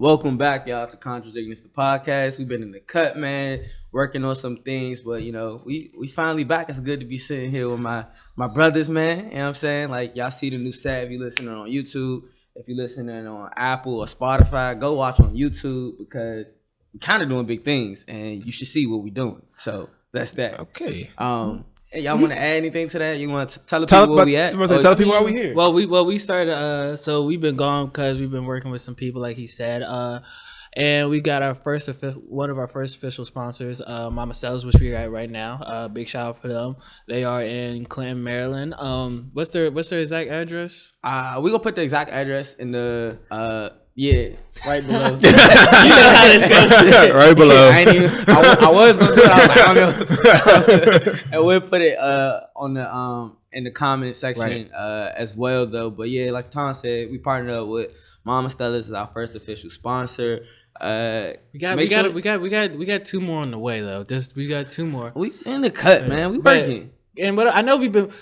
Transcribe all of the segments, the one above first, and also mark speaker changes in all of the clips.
Speaker 1: Welcome back, y'all, to Contradicting the podcast. We've been in the cut, man, working on some things, but we finally back. It's good to be sitting here with my brothers, man. You know what I'm saying? Like, y'all see the new set if you listening on YouTube. If you're listening on Apple or Spotify, go watch on YouTube because we're kind of doing big things, and you should see what we're doing. So that's that.
Speaker 2: Okay.
Speaker 1: Hey, y'all want to add anything to that? You want to tell the people where we at?
Speaker 2: Tell people why we here.
Speaker 3: Well, we started. So we've been gone because we've been working with some people, like he said. And we got one of our first official sponsors, Mama Sells, which we're at right now. Big shout out for them. They are in Clinton, Maryland. What's their exact address?
Speaker 1: We gonna put the exact address in the right below.
Speaker 3: You know how this goes.
Speaker 2: Right below.
Speaker 1: I was gonna do it. I was like, I don't know. And we'll put it on the in the comment section as well, though. But yeah, like Tom said, we partnered up with Mama Stella's as our first official sponsor.
Speaker 3: We got two more on the way though. We got two more.
Speaker 1: We in the cut, man. We working.
Speaker 3: And what I know we've been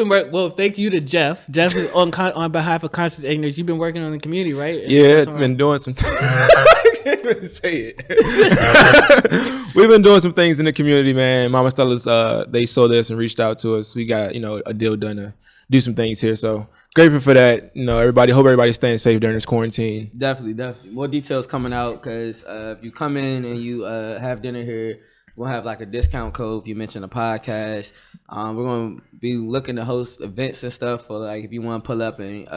Speaker 3: working. Well, thank you to Jeff. Jeff is on behalf of Conscious Ignorance. You've been working on the community, right?
Speaker 2: Yeah, been doing some. I can't even say it. We've been doing some things in the community, man. Mama Stella's, they saw this and reached out to us. We got a deal done to do some things here. So grateful for that. Everybody. Hope everybody's staying safe during this quarantine.
Speaker 1: Definitely. More details coming out because if you come in and you have dinner here, we'll have like a discount code if you mention a podcast. We're going to be looking to host events and stuff for like if you want to pull up and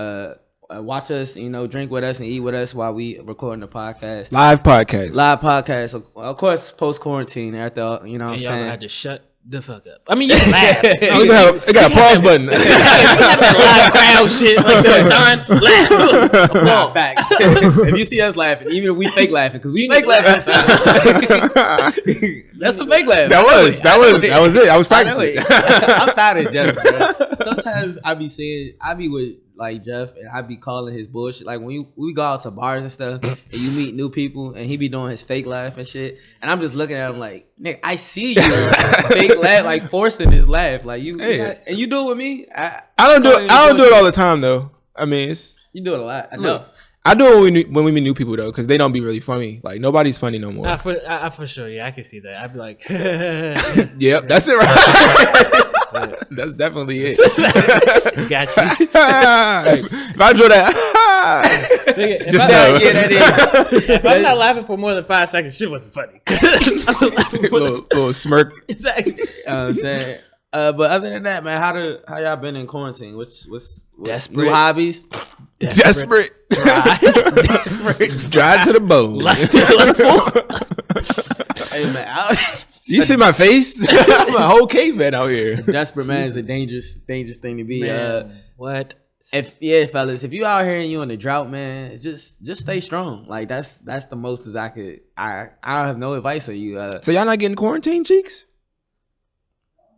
Speaker 1: watch us, drink with us and eat with us while we recording the podcast.
Speaker 2: Live podcast.
Speaker 1: Of course, post quarantine after what I'm saying.
Speaker 3: Y'all had to shut the fuck up. I mean, you can laugh.
Speaker 2: It got a pause button.
Speaker 3: Live crowd shit like that. Son, laugh.
Speaker 1: Facts. If you see us laughing, even if we fake laughing, because we fake laughing sometimes. That's a fake laugh. That
Speaker 2: was it. I was practicing.
Speaker 1: I'm tired of Jeff, bro. Sometimes I be with like Jeff and I be calling his bullshit. Like when we go out to bars and stuff and you meet new people and he be doing his fake laugh and shit. And I'm just looking at him like, Nick, I see you fake laugh, like forcing his laugh. Like you and you do it with me. I don't do
Speaker 2: it all the time though. I mean,
Speaker 1: you do it a lot. Enough.
Speaker 2: I do it when we meet new people though, because they don't be really funny. Like nobody's funny no more.
Speaker 3: For sure, yeah, I can see that. I'd be like,
Speaker 2: yep, that's it, right? That's definitely it.
Speaker 3: Got you.
Speaker 2: If I draw that,
Speaker 3: just know. That is. If I'm not laughing for more than 5 seconds, shit wasn't funny.
Speaker 2: little smirk.
Speaker 1: Exactly. I'm saying. But other than that, man, how y'all been in quarantine? What's
Speaker 3: desperate
Speaker 1: new hobbies?
Speaker 2: Desperate. Dry to the bone.
Speaker 3: Lustful.
Speaker 1: Hey man,
Speaker 2: you see my face? I'm a whole caveman out here.
Speaker 1: Desperate man is a dangerous thing to be.
Speaker 3: Man, what?
Speaker 1: Fellas, if you out here and you in a drought, man, just stay strong. Like that's the most as I could. I don't have no advice on you.
Speaker 2: So y'all not getting quarantine, cheeks?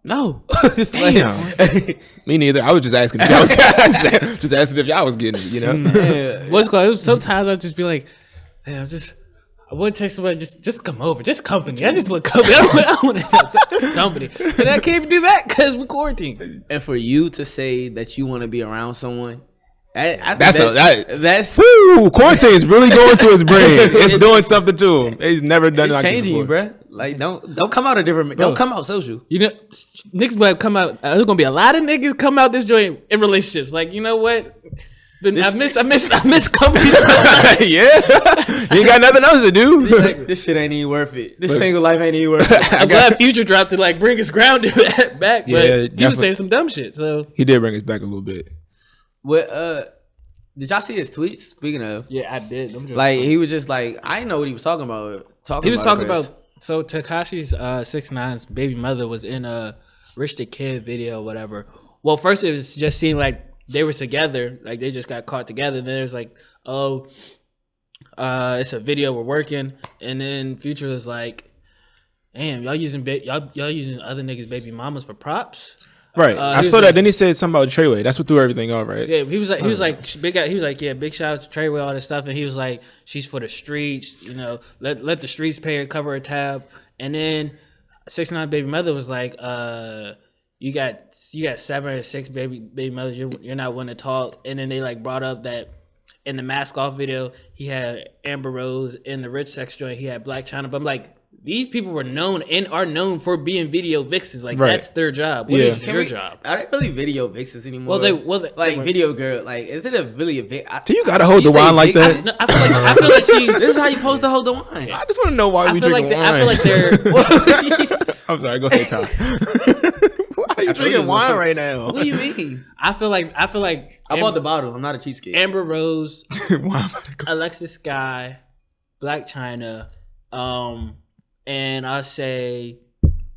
Speaker 1: No.
Speaker 2: Damn. Me neither. I was just asking if y'all was just asking if y'all was getting it,
Speaker 3: Yeah. What's cool? Sometimes I'll just be like, damn, I would text somebody just come over, just company. I just want company. I don't want to just company. And I can't even do that because we're quarantined.
Speaker 1: And for you to say that you want to be around someone,
Speaker 2: that's
Speaker 1: quarantine
Speaker 2: is really going to his brain. It's doing something to him. He's never done it like
Speaker 1: changing
Speaker 2: you,
Speaker 1: bro. Like don't come out a different. Don't come out social.
Speaker 3: Niggas will come out. There's gonna be a lot of niggas come out this joint in relationships. Like, you know what? I miss company.
Speaker 2: Yeah, you ain't got nothing else to do.
Speaker 1: This shit ain't even worth it. This single life ain't even worth it.
Speaker 3: I'm glad Future dropped to like bring us grounded back,
Speaker 2: yeah,
Speaker 3: but he was saying some dumb shit. So
Speaker 2: he did bring us back a little bit.
Speaker 1: What did y'all see his tweets? Speaking of,
Speaker 3: yeah, I did.
Speaker 1: Like he was just like, I didn't know what he was talking about.
Speaker 3: He was talking about so Tekashi's 6ix9ine's baby mother was in a Rich the Kid video, or whatever. Well, first it was just seemed like they were together, like they just got caught together. Then there's like, it's a video, we're working, and then Future was like, damn, y'all using other niggas' baby mamas for props.
Speaker 2: Right, I saw that. Then he said something about Treyway. That's what threw everything off, right?
Speaker 3: Yeah, he was like, yeah, big shout out to Treyway, all this stuff, and he was like, she's for the streets, let the streets pay her, cover her tab. And then 6ix9ine baby mother was like, you got 7 or 6 baby mothers, you're not one to talk. And then they like brought up that in the Mask Off video, he had Amber Rose. In the Rich Sex joint, he had Black China. But I'm like, these people were known and are known for being video vixens. Like that's their job. What is your job?
Speaker 1: Are they really video vixens anymore?
Speaker 3: Well,
Speaker 1: like video girl. Like, is it really a vix?
Speaker 2: So you gotta hold the wine like that?
Speaker 3: I feel like she's.
Speaker 1: This is how you supposed to hold the wine.
Speaker 2: I just want to know why we
Speaker 3: feel
Speaker 2: drinking
Speaker 3: like
Speaker 2: wine.
Speaker 3: I feel like they're.
Speaker 2: I'm sorry. Go ahead, Tom. Why are you drinking wine right now?
Speaker 1: What do you mean?
Speaker 3: I feel like
Speaker 1: I bought the bottle. I'm not a cheapskate.
Speaker 3: Amber Rose, Alexis Sky, Black China, and I'll say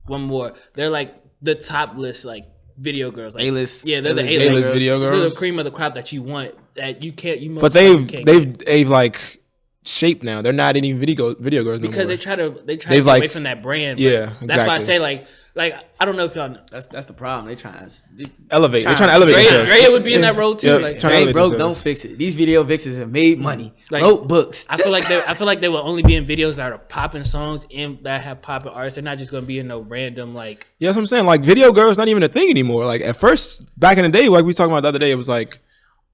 Speaker 3: one more. They're like the top list, like video girls, like
Speaker 1: A-list.
Speaker 3: Yeah, they're the
Speaker 2: A-list video girls.
Speaker 3: They're the cream of the crop that you want. That you can't. You
Speaker 2: but they've like shaped now. They're not any video girls no
Speaker 3: because
Speaker 2: more.
Speaker 3: they try to get away from that brand.
Speaker 2: Yeah,
Speaker 3: that's why I say like I don't know if y'all know.
Speaker 1: That's the problem. They trying to
Speaker 2: elevate. They're trying to elevate themselves.
Speaker 3: Drea would be in that role too.
Speaker 2: Yeah,
Speaker 3: Like,
Speaker 1: they broke, don't fix it. These video vixens have made money.
Speaker 3: Like,
Speaker 1: wrote books.
Speaker 3: I feel like they will only be in videos that are popping songs and that have popping artists. They're not just gonna be in no random like.
Speaker 2: Yeah, that's what I'm saying. Like video girls not even a thing anymore. Like at first, back in the day, like we talking about the other day, it was like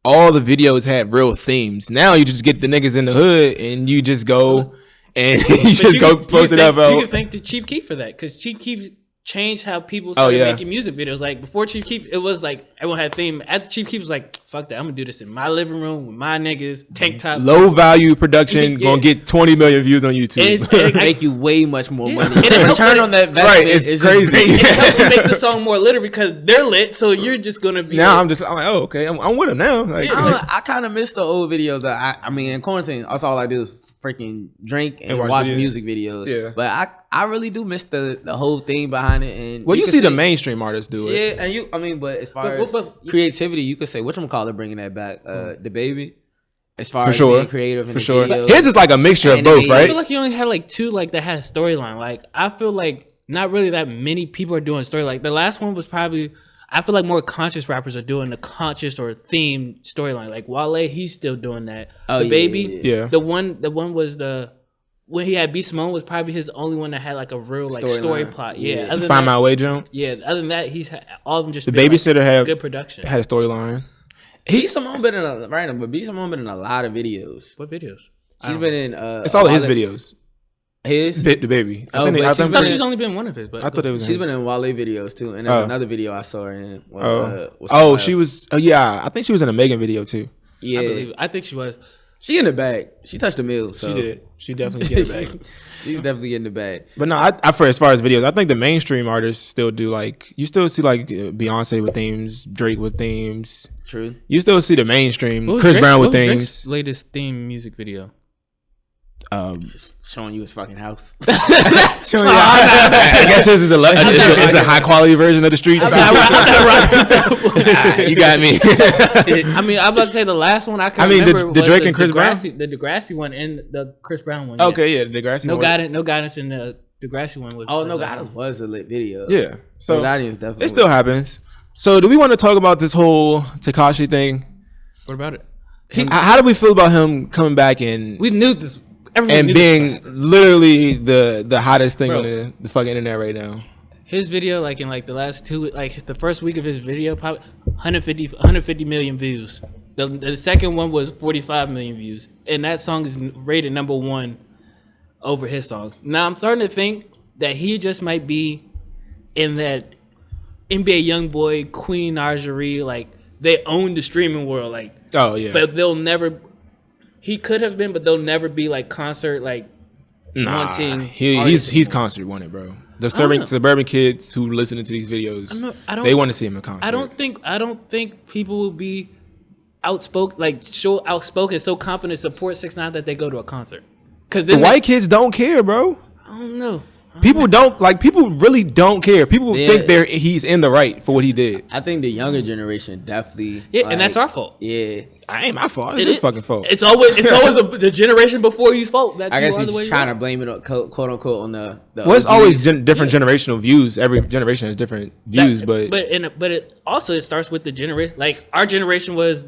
Speaker 2: all the videos had real themes. Now you just get the niggas in the hood and you just go and you just go post it up.
Speaker 3: You can thank the Chief Keef for that because Chief Keef changed how people started making music videos. Like before Chief Keef, it was like everyone had a theme. After Chief Keef was like, "Fuck that, I'm gonna do this in my living room with my niggas, tank top."
Speaker 2: Low value production gonna get 20 million views on YouTube.
Speaker 1: And make you way much more money. And the return on that investment
Speaker 2: it's crazy.
Speaker 3: It helps you make the song more lit because they're lit. So you're just gonna be.
Speaker 2: Now I'm like, oh okay, I'm with them now. Like,
Speaker 1: I kind of miss the old videos. I mean, in quarantine, that's all I do is freaking drink and watch music videos.
Speaker 2: Yeah,
Speaker 1: but I really do miss the whole thing behind it. And
Speaker 2: well, you see the mainstream artists do it.
Speaker 1: Yeah, and but as far as creativity, you could say whatchamacallit bringing that back. The baby. As far as being creative in the videos.
Speaker 2: His is like a mixture of both, right?
Speaker 3: I feel like you only had like two like that had a storyline. Like I feel like not really that many people are doing story. Like the last one was probably. I feel like more conscious rappers are doing the conscious or themed storyline. Like Wale, he's still doing that. The Baby,
Speaker 2: yeah.
Speaker 3: The one was when he had B Simone was probably his only one that had like a real like story plot. Yeah,
Speaker 2: other than Find My Way jump.
Speaker 3: Yeah, other than that, he's all of them just
Speaker 2: the Babysitter like, have
Speaker 3: good production.
Speaker 2: Had a storyline.
Speaker 1: B Simone been in a lot of videos.
Speaker 3: What videos?
Speaker 1: She's been in.
Speaker 2: It's all of his videos.
Speaker 1: His
Speaker 2: the Baby.
Speaker 3: I thought she's only been one of it. But
Speaker 2: I thought it was.
Speaker 1: She's been in Wale videos too, and there's another video I saw her in.
Speaker 2: She was. Yeah, I think she was in a Megan video too.
Speaker 1: Yeah,
Speaker 3: I think she was.
Speaker 1: She in the bag. She touched the mill. So.
Speaker 2: She did. She definitely get the bag.
Speaker 1: She's definitely getting the bag.
Speaker 2: But no, I for as far as videos, I think the mainstream artists still do like you still see like Beyonce with themes, Drake with themes.
Speaker 1: True.
Speaker 2: You still see the mainstream, Chris Brown with themes.
Speaker 3: Drake's latest theme music video.
Speaker 1: Showing you his fucking house.
Speaker 2: I guess this is a high quality version of the streets. You got me.
Speaker 3: I mean, I'm about to say the last one I can remember
Speaker 2: the Drake and Chris Brown,
Speaker 3: the Degrassi one and the Chris Brown one.
Speaker 2: Okay, yeah, the Degrassi.
Speaker 3: No guidance in the Degrassi one.
Speaker 1: No guidance was a lit video.
Speaker 2: Yeah, so
Speaker 1: no guidance definitely.
Speaker 2: It still happens. So, do we want to talk about this whole Tekashi thing?
Speaker 3: What about it?
Speaker 2: How do we feel about him coming back and
Speaker 3: we knew this?
Speaker 2: And being literally the hottest thing on the fucking internet right now.
Speaker 3: His video, like in like the last the first week of his video, popped 150 million views. The second one was 45 million views, and that song is rated number 1 over his song. Now I'm starting to think that he just might be in that NBA YoungBoy, Queen Argerie, like they own the streaming world, like.
Speaker 2: Oh yeah,
Speaker 3: but they'll never. He could have been, but they'll never be like concert like wanting.
Speaker 2: He's concert wanted, bro. The suburban kids who listening to these videos, they want to see him in concert.
Speaker 3: I don't think people will be outspoken, so confident support 6ix9ine that they go to a concert. Because
Speaker 2: the white kids don't care, bro.
Speaker 3: I don't know.
Speaker 2: People really don't care. People think he's in the right for what he did.
Speaker 1: I think the younger generation definitely.
Speaker 3: Yeah, and that's our fault.
Speaker 1: Yeah,
Speaker 2: I ain't my fault. It's his fucking fault.
Speaker 3: It's always the generation before you's fault.
Speaker 1: I guess he's trying to blame it on quote unquote on the.
Speaker 2: Well, it's always different generational views. Every generation has different views, but
Speaker 3: it also starts with the generation. Like our generation was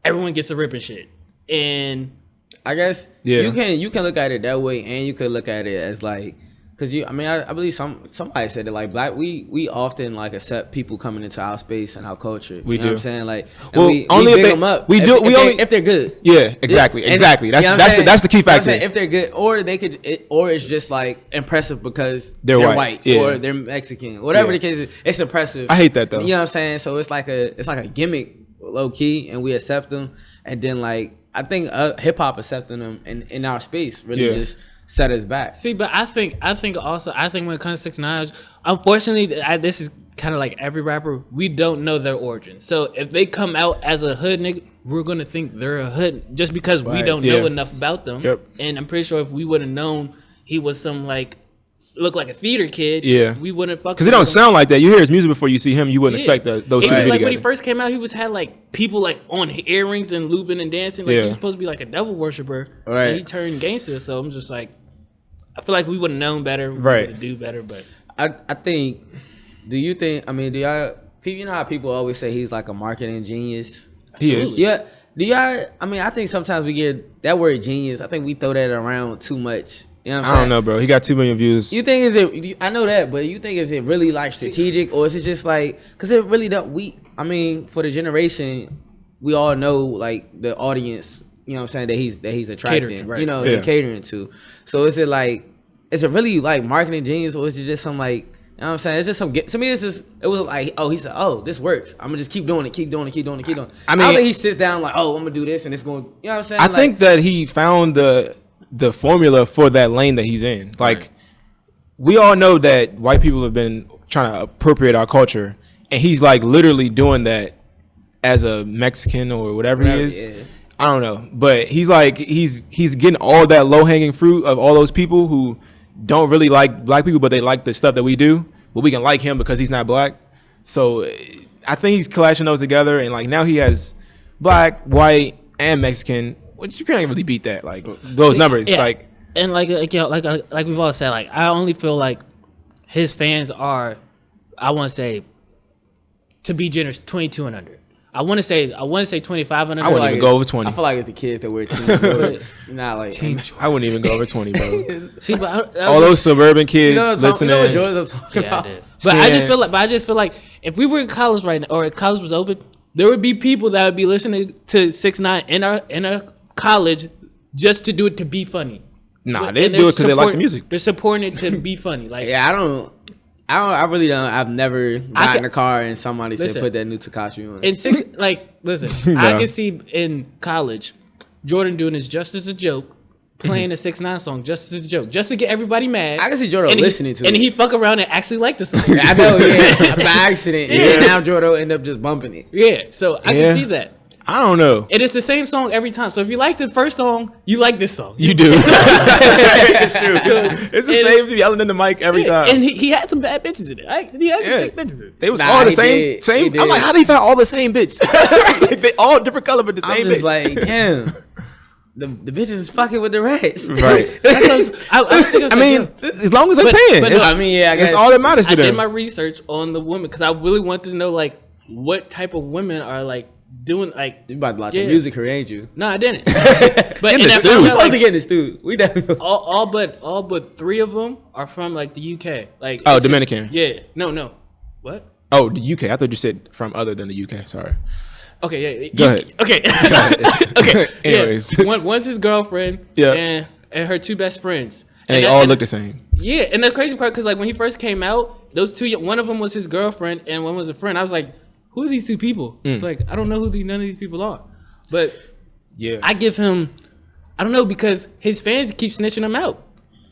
Speaker 3: everyone gets a rip and shit, and
Speaker 1: I guess you can look at it that way, and you could look at it as like Cause I believe somebody said that like black we often like accept people coming into our space and our culture.
Speaker 2: We
Speaker 1: you know
Speaker 2: do.
Speaker 1: what I'm saying? Like,
Speaker 2: well,
Speaker 1: we
Speaker 2: only
Speaker 1: big
Speaker 2: if
Speaker 1: them up.
Speaker 2: we do.
Speaker 1: If they're good.
Speaker 2: Yeah, exactly.
Speaker 1: And-
Speaker 2: Exactly.
Speaker 1: you know what I'm
Speaker 2: That's
Speaker 1: saying?
Speaker 2: the key
Speaker 1: You know what I'm
Speaker 2: factor.
Speaker 1: saying? If they're good, or they could, or it's just like impressive because
Speaker 2: They're white. Yeah.
Speaker 1: or they're Mexican, whatever
Speaker 2: Yeah.
Speaker 1: the case is. It's impressive.
Speaker 2: I hate that though.
Speaker 1: You know what I'm saying? So it's like a gimmick, low key, and we accept them. And then like I think hip hop accepting them in our space really just set us back.
Speaker 3: See, but I think also when it comes to 6ix9ine, unfortunately, this is kind of like every rapper. We don't know their origin. So if they come out as a hood nigga, we're gonna think they're a hood just because we don't know enough about them.
Speaker 2: Yep.
Speaker 3: And I'm pretty sure if we would have known he was some like look like a theater kid, we wouldn't fuck.
Speaker 2: Because it don't sound like that. You hear his music before you see him, you wouldn't expect those two to be
Speaker 3: like
Speaker 2: together.
Speaker 3: when he first came out, he had like people like on earrings and looping and dancing. Like he was supposed to be like a devil worshiper,
Speaker 1: right?
Speaker 3: And he turned gangster. So I'm just like, I feel like we would have known better, we
Speaker 2: right?
Speaker 3: would do better, but
Speaker 1: I think. Do you think? I mean, do y'all? You know how people always say he's like a marketing genius.
Speaker 2: He is.
Speaker 1: Yeah. Do y'all? I mean, I think sometimes we get that word genius. I think we throw that around too much. You know what I'm saying?
Speaker 2: I don't know, bro. He got 2 million views.
Speaker 1: You think is it? I know that, but you think is it really like strategic, or is it just like? Because it really don't. I mean, for the generation, we all know like the audience. You know what I'm saying, that he's attracting.
Speaker 3: Right.
Speaker 1: You know, and catering to. So is it really like marketing genius, or is it just some like? You know what I'm saying? It's just some. To me, it was like, oh, he said, oh, this works. I'm gonna just keep doing it.
Speaker 2: I mean,
Speaker 1: I don't think he sits down like, oh, I'm gonna do this and it's going. You know what I'm saying?
Speaker 2: I think that he found the formula for that lane that he's in. Like, we all know that white people have been trying to appropriate our culture, and he's like literally doing that as a Mexican or whatever he is.
Speaker 1: Yeah.
Speaker 2: I don't know, but he's like he's getting all that low hanging fruit of all those people who don't really like black people, but they like the stuff that we do. But we can like him because he's not black. So I think he's clashing those together, and like now he has black, white, and Mexican. Which you can't really beat that. Like those numbers, like
Speaker 3: and like we've all said, like I only feel like his fans are, I want to say, to be generous, 22 and under. I want to say 25 and under.
Speaker 2: I wouldn't even go over 20.
Speaker 1: I feel like it's the kids that wear Team Jordans. Not like
Speaker 3: Team
Speaker 2: I wouldn't even go over 20, bro.
Speaker 3: See, but
Speaker 2: all those suburban kids listening.
Speaker 1: You know what Jordans I'm talking
Speaker 3: yeah, I
Speaker 1: about?
Speaker 3: did. But I just feel like if we were in college right now, or if college was open, there would be people that would be listening to 6ix9ine in our college just to do it to be funny.
Speaker 2: Nah, they do it because they like the music.
Speaker 3: They're supporting it to be funny. Like
Speaker 1: Yeah, I really don't. I've never got in a car and somebody
Speaker 3: Listen,
Speaker 1: said put that new Tekashi on.
Speaker 3: in listen, I can see in college Jordan doing this just as a joke, playing a 6ix9ine song just as a joke, just to get everybody mad.
Speaker 1: I can see Jordan listening to it.
Speaker 3: And he fuck around and actually like the song.
Speaker 1: I know, yeah, by accident. Yeah, now Jordan will end up just bumping it.
Speaker 3: Yeah, so I can see that.
Speaker 2: I don't know.
Speaker 3: And it's the same song every time. So if you like the first song, you like this song.
Speaker 2: You do. It's true. It's the same yelling in the mic every time.
Speaker 3: And he had some bad bitches in it. Right? He had some big bitches in it.
Speaker 2: They was all the
Speaker 1: he
Speaker 2: same.
Speaker 1: did.
Speaker 2: Same.
Speaker 1: He
Speaker 2: I'm like,
Speaker 1: did.
Speaker 2: how do you find all the same bitch? Like, they all different color, but the
Speaker 1: I'm
Speaker 2: same
Speaker 1: just
Speaker 2: bitch.
Speaker 1: like, damn. The bitches is fucking with the rats.
Speaker 2: Right.
Speaker 3: I
Speaker 2: mean, as long as they're
Speaker 3: But-
Speaker 2: paying,
Speaker 3: but
Speaker 2: it's,
Speaker 3: no,
Speaker 1: I mean, yeah, I guess.
Speaker 2: it's all that matters to
Speaker 3: I did
Speaker 2: them.
Speaker 3: my research on the women because I really wanted to know like what type of women are like doing like.
Speaker 1: You about to watch
Speaker 3: Yeah.
Speaker 1: your music career, ain't you?
Speaker 3: No, I didn't. But
Speaker 2: In
Speaker 3: and
Speaker 2: the
Speaker 3: I
Speaker 2: stew.
Speaker 3: found
Speaker 1: We
Speaker 3: out,
Speaker 1: supposed
Speaker 3: like,
Speaker 1: to get in the stew. We definitely.
Speaker 3: all but 3 of them are from like the UK. Like
Speaker 2: Oh,
Speaker 3: it's just-
Speaker 2: Dominican.
Speaker 3: Yeah. No. What?
Speaker 2: Oh, the UK. I thought you said from other than the UK. Sorry.
Speaker 3: Okay, yeah.
Speaker 2: Go ahead.
Speaker 3: Okay. Okay.
Speaker 2: Anyways.
Speaker 3: Yeah. One's his girlfriend.
Speaker 2: Yeah.
Speaker 3: And her 2 best friends.
Speaker 2: And they all look the same.
Speaker 3: Yeah, and the crazy part, because like when he first came out, those 2, one of them was his girlfriend and one was a friend. I was like, who are these 2 people? Like, I don't know who none of these people are. But
Speaker 2: Yeah.
Speaker 3: I give him, I don't know, because his fans keep snitching him out.